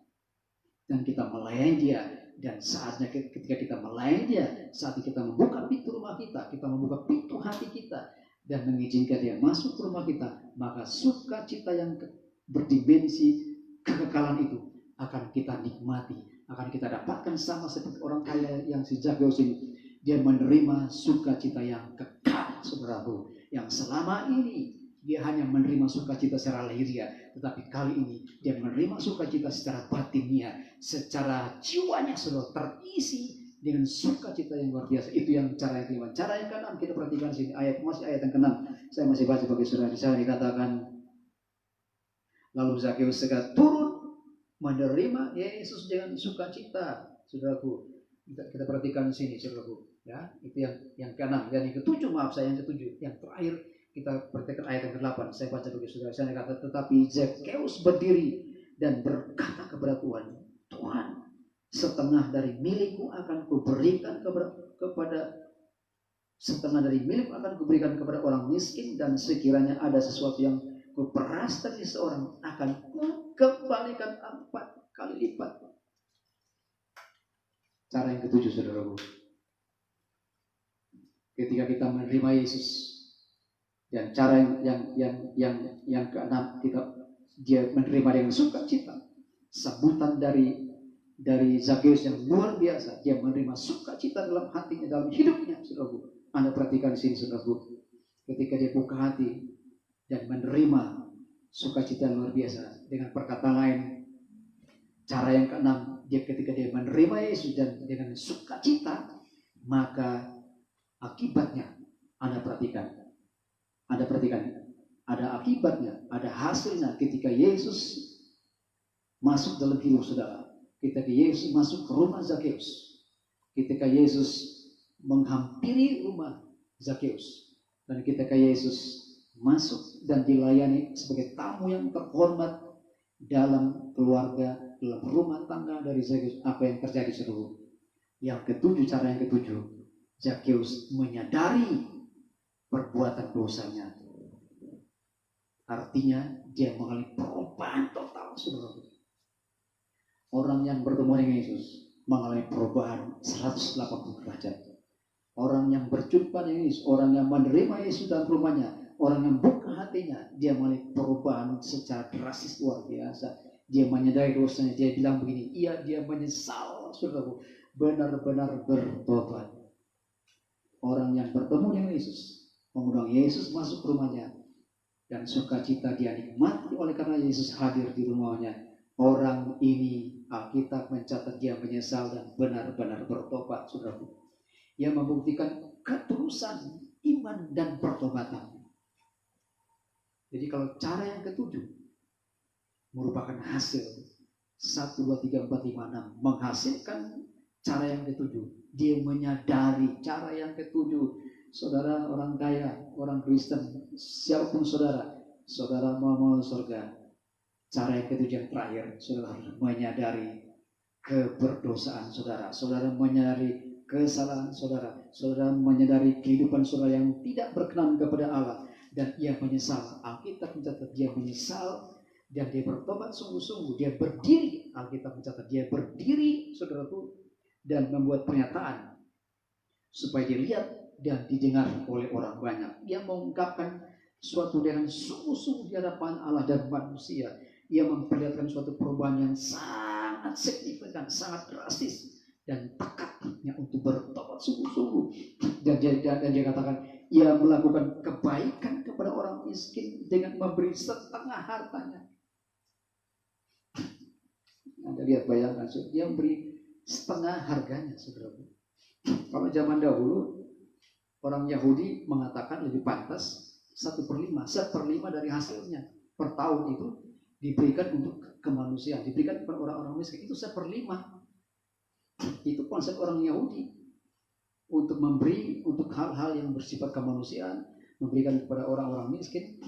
dan kita melayani dia. Dan saatnya ketika kita melayani dia, saat kita membuka pintu rumah kita membuka pintu hati kita, dan mengizinkan dia masuk ke rumah kita, maka sukacita yang berdimensi kekekalan itu akan kita nikmati, akan kita dapatkan sama seperti orang kaya yang si Zakeus ini. Dia menerima sukacita yang kekal, saudaraku, yang selama ini dia hanya menerima sukacita secara lahiriah, tetapi kali ini dia menerima sukacita secara batinnya, secara jiwanya, saudara, terisi dengan sukacita yang luar biasa. Itu yang cara yang kelima. Cara yang keenam, kita perhatikan sini, ayat yang keenam. Saya masih baca bagi saudara. Di sana dikatakan, lalu Zakeus segera turun menerima Yesus dengan sukacita, saudaraku. Kita perhatikan sini, saudaraku. Ya, itu yang keenam. Dan yang ketujuh, maaf saya, yang ketujuh, yang terakhir kita perhatikan ayat yang ke-8. Saya baca bagi saudara. Saya kata, tetapi Zakeus berdiri dan berkata kepada Tuhan, Tuhan, setengah dari milikku akan kuberikan kepada setengah dari milikku akan kuberikan kepada orang miskin, dan sekiranya ada sesuatu yang kuperas dari seorang akan kukembalikan 4 kali lipat. Cara yang ketujuh, saudaraku, ketika kita menerima Yesus, dan cara yang keenam, dia menerima dengan sukacita. Sambutan dari Zakeus yang luar biasa, dia menerima sukacita dalam hatinya, dalam hidupnya, saudaraku. Anda perhatikan di sini, saudaraku, ketika dia buka hati dan menerima sukacita yang luar biasa. Dengan perkataan lain, cara yang keenam, ketika dia menerima Yesus dan dengan sukacita, maka akibatnya Anda perhatikan, ada akibatnya, ada hasilnya ketika Yesus masuk dalam hidup saudara. Ketika Yesus masuk ke rumah Zakeus, ketika Yesus menghampiri rumah Zakeus, dan ketika Yesus masuk dan dilayani sebagai tamu yang terhormat dalam keluarga, dalam rumah tangga dari Zakeus, apa yang terjadi, saudara? Yang ketujuh, cara yang ketujuh, Zakeus menyadari perbuatan dosanya. Artinya dia mengalami perubahan total, saudara. Orang yang bertemu dengan Yesus mengalami perubahan 180 derajat. Orang yang berjumpa dengan Yesus, orang yang menerima Yesus dalam rumahnya, orang yang buka hatinya, dia mengalami perubahan secara drastis luar biasa. Dia menyadari dosanya, dia bilang begini, dia menyesal, saudaraku, benar-benar bertobat. Orang yang bertemu dengan Yesus, mengundang Yesus masuk ke rumahnya, dan sukacita dia nikmati oleh karena Yesus hadir di rumahnya. Orang ini Alkitab mencatat dia menyesal dan benar-benar bertobat, saudaraku. Ia membuktikan ketulusan iman dan pertobatan. Jadi kalau cara yang ketujuh merupakan hasil 1, 2, 3, 4, 5, 6 menghasilkan cara yang ketujuh. Dia menyadari cara yang ketujuh. Saudara orang kaya, orang Kristen, siapapun saudara mau surga. Cara yang ketujuh yang terakhir, saudara menyadari keberdosaan saudara. Saudara menyadari kesalahan saudara. Saudara menyadari kehidupan saudara yang tidak berkenan kepada Allah. Dan ia menyesal. Alkitab mencatat dia menyesal. Dan dia bertobat sungguh-sungguh. Dia berdiri. Alkitab mencatat dia berdiri, saudaraku. Dan membuat pernyataan. Supaya dilihat dan didengar oleh orang banyak. Dia mengungkapkan suatu dengan sungguh-sungguh di hadapan Allah dan manusia. Ia memperlihatkan suatu perubahan yang sangat signifikan, sangat drastis. Dan tekadnya untuk bertobat sungguh-sungguh. Dan dia katakan, ia melakukan kebaikan kepada orang miskin dengan memberi setengah hartanya. Anda lihat, bayangkan, dia memberi setengah harganya, saudara. Kalau zaman dahulu, orang Yahudi mengatakan lebih pantas 1/5, 1/5 dari hasilnya per tahun itu diberikan untuk kemanusiaan, diberikan kepada orang-orang miskin. Itu 1/5. Itu konsep orang Yahudi untuk memberi untuk hal-hal yang bersifat kemanusiaan, memberikan kepada orang-orang miskin.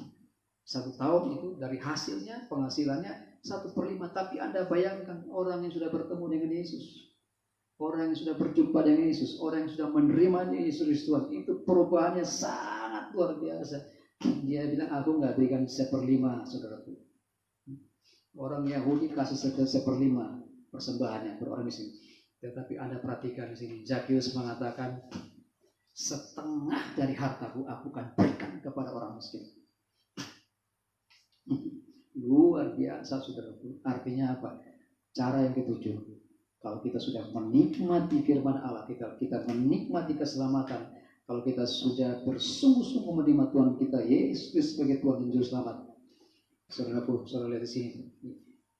1 tahun itu dari hasilnya, penghasilannya 1/5. Tapi Anda bayangkan orang yang sudah bertemu dengan Yesus, orang yang sudah berjumpa dengan Yesus, orang yang sudah menerima Yesus Tuhan, itu perubahannya sangat luar biasa. Dia bilang, aku nggak berikan 1/5, saudaraku. Orang Yahudi kasih 1/5 persembahannya kepada orang miskin. Tetapi Anda perhatikan di sini, Zakius mengatakan, setengah dari hartaku aku akan berikan kepada orang miskin. Luar biasa, saudaraku. Artinya apa? Cara yang ketujuh. Kalau kita sudah menikmati firman Allah, kita menikmati keselamatan, kalau kita sudah bersungguh-sungguh menerima Tuhan kita Yesus sebagai Tuhan dan Juru Selamat, saudaraku, saudara lihat di sini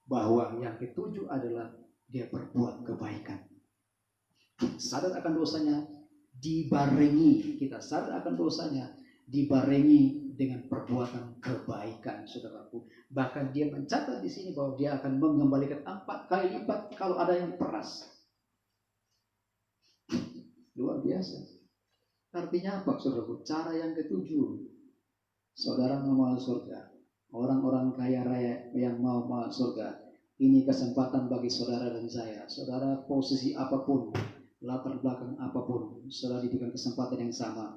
bahwa yang ketujuh adalah dia berbuat kebaikan. Sadar akan dosanya, dibarengi, kita sadar akan dosanya, dibarengi dengan perbuatan kebaikan, saudaraku. Bahkan dia mencatat di sini bahwa dia akan mengembalikan 4 kali lipat kalau ada yang peras. Luar biasa. Artinya apa, saudaraku? Cara yang ketujuh, saudara mau masuk surga, orang-orang kaya raya yang mau masuk surga, ini kesempatan bagi saudara dan saya. Saudara posisi apapun, latar belakang apapun, saudara diberikan kesempatan yang sama.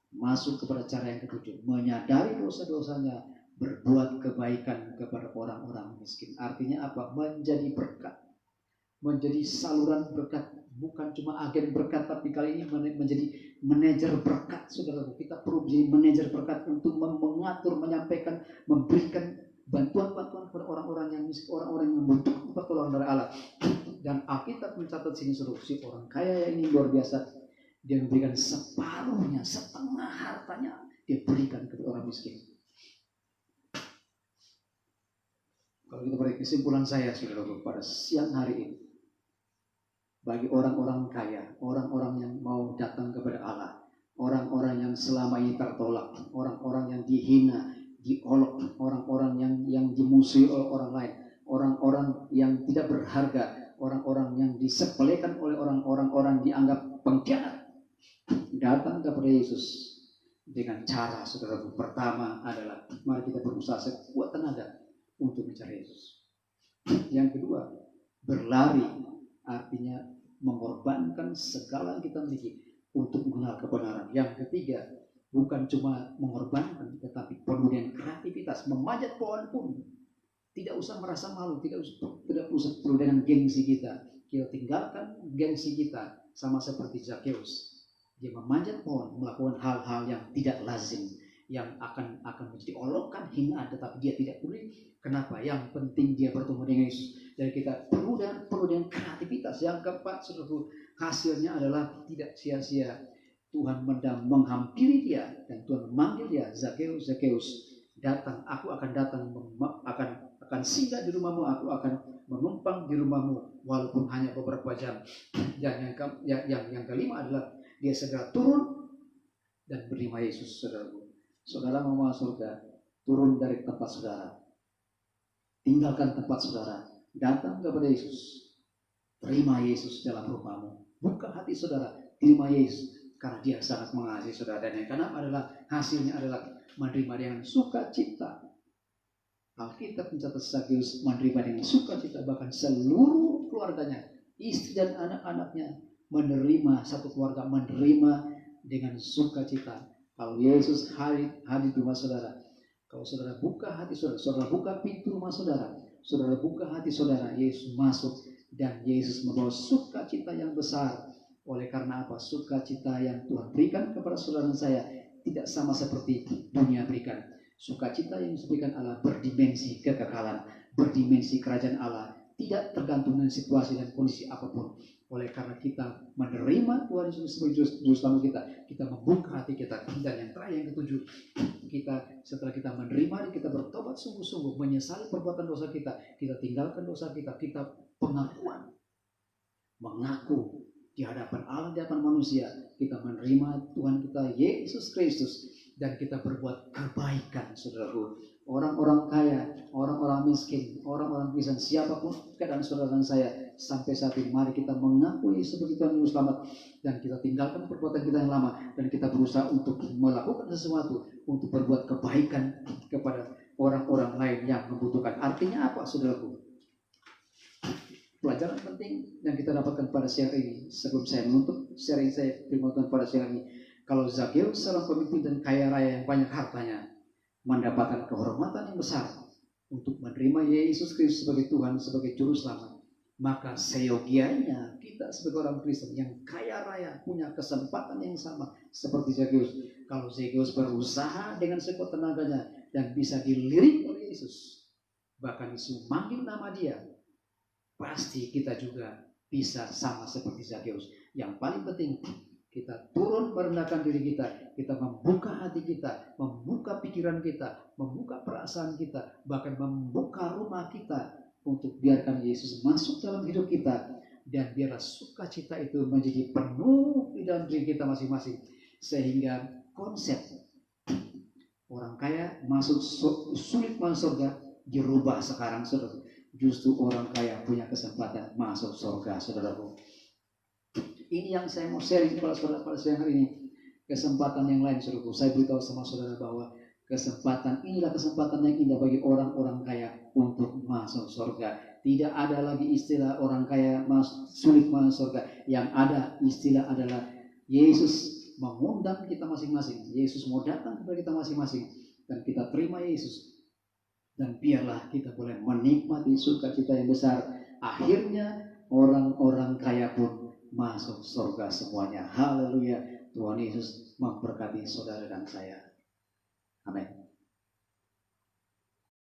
Masuk kepada cara yang ketujuh, menyadari dosa-dosanya, berbuat kebaikan kepada orang-orang miskin. Artinya apa? Menjadi berkat, menjadi saluran berkat, bukan cuma agen berkat, tapi kali ini menjadi manajer berkat, saudara. Kita perlu menjadi manajer berkat untuk mengatur, menyampaikan, memberikan bantuan-bantuan kepada orang-orang yang miskin, orang-orang yang membutuhkan pertolongan dari Allah. Dan Alkitab mencatat sini, saudara, si orang kaya yang ini luar biasa. Dia memberikan separuhnya, setengah hartanya dia berikan kepada orang miskin. Kalau kita beri kesimpulan saya, saudara, pada siang hari ini, bagi orang-orang kaya, orang-orang yang mau datang kepada Allah, orang-orang yang selama ini tertolak, orang-orang yang dihina, diolok, orang-orang yang dimusuhi oleh orang lain, orang-orang yang tidak berharga, orang-orang yang disepelekan oleh orang-orang dianggap pengkhianat, datang kepada Yesus dengan cara, saudara. Pertama adalah mari kita berusaha sekuat tenaga untuk mencari Yesus. Yang kedua, berlari, artinya mengorbankan segala yang kita miliki untuk mengenal kebenaran. Yang ketiga, bukan cuma mengorbankan, tetapi penuh dengan kreativitas. Memanjat pohon pun tidak usah merasa malu, tidak usah perlu dengan gengsi kita. Kita tinggalkan gengsi kita, sama seperti Zakeus. Dia memanjat pohon, melakukan hal-hal yang tidak lazim, yang akan menjadi olokan, hinaan, tetapi dia tidak peduli. Kenapa? Yang penting dia bertemu dengan Yesus. Dan kita perlu dengan kreativitas. Yang keempat, saudaraku, hasilnya adalah tidak sia-sia. Tuhan menghampiri dia dan Tuhan memanggil dia, Zakeus, Zakeus, datang, aku akan datang, akan singgah di rumahmu, aku akan menumpang di rumahmu walaupun hanya beberapa jam. Dan yang kelima adalah dia segera turun dan menerima Yesus, saudaraku. Saudara mau masuk surga, turun dari tempat saudara, tinggalkan tempat saudara, datang kepada Yesus, terima Yesus dalam rumahmu, buka hati saudara, terima Yesus, karena dia sangat mengasihi saudara. Dan yang keenam adalah hasilnya adalah menerima dengan sukacita. Alkitab mencatat Zakeus menerima dengan sukacita, bahkan seluruh keluarganya, istri dan anak-anaknya menerima, satu keluarga menerima dengan sukacita. Kalau Yesus hadir di rumah saudara, kalau saudara buka hati saudara, saudara buka pintu rumah saudara, saudara buka hati saudara, Yesus masuk dan Yesus membawa sukacita yang besar. Oleh karena apa? Sukacita yang Tuhan berikan kepada saudara dan saya tidak sama seperti dunia berikan. Sukacita yang diberikan Allah berdimensi kekekalan, berdimensi kerajaan Allah, tidak tergantung dengan situasi dan kondisi apapun. Oleh karena kita menerima Tuhan Yesus sebagai Juru Selamat kita membuka hati kita. Dan yang terakhir, yang ketujuh, setelah kita menerima, kita bertobat sungguh-sungguh, menyesali perbuatan dosa kita tinggalkan dosa kita pengakuan, mengaku di hadapan Allah, di hadapan manusia, kita menerima Tuhan kita Yesus Kristus, dan kita berbuat kebaikan, saudaraku. Orang-orang kaya, orang-orang miskin, orang-orang pisan, siapapun keadaan saudara dan saya sampai saat ini, mari kita mengakui sebagai Tuhan Juru Selamat, dan kita tinggalkan perbuatan kita yang lama, dan kita berusaha untuk melakukan sesuatu untuk berbuat kebaikan kepada orang-orang lain yang membutuhkan. Artinya apa, saudaraku? Pelajaran penting yang kita dapatkan pada siang ini, sebelum saya menutup sharing saya firman Tuhan pada siang ini, kalau Zakeus seorang pemimpin dan kaya raya yang banyak hartanya, mendapatkan kehormatan yang besar untuk menerima Yesus Kristus sebagai Tuhan, sebagai Juru Selamat, maka seyogianya kita sebagai orang Kristen yang kaya raya punya kesempatan yang sama seperti Zakeus. Kalau Zakeus berusaha dengan sekuat tenaganya dan bisa dilirik oleh Yesus, bahkan Yesus manggil nama dia, pasti kita juga bisa sama seperti Zakeus. Yang paling penting, kita turun merendahkan diri kita membuka hati kita, membuka pikiran kita, membuka perasaan kita, bahkan membuka rumah kita untuk biarkan Yesus masuk dalam hidup kita, dan biarlah sukacita itu menjadi penuh di dalam diri kita masing-masing, sehingga konsep orang kaya sulit masuk surga dirubah sekarang, saudara. Justru orang kaya punya kesempatan masuk surga, saudaraku. Ini yang saya mau sharing kepada saudara pada siang hari ini. Kesempatan yang lain, saudaraku, saya beritahu sama saudara bahwa kesempatan inilah kesempatan yang indah bagi orang-orang kaya untuk masuk surga. Tidak ada lagi istilah orang kaya sulit masuk surga. Yang ada istilah adalah Yesus mengundang kita masing-masing. Yesus mau datang kepada kita masing-masing, dan kita terima Yesus. Dan biarlah kita boleh menikmati sukacita yang besar. Akhirnya orang-orang kaya pun masuk surga semuanya. Haleluya. Tuhan Yesus memberkati saudara dan saya. Amin.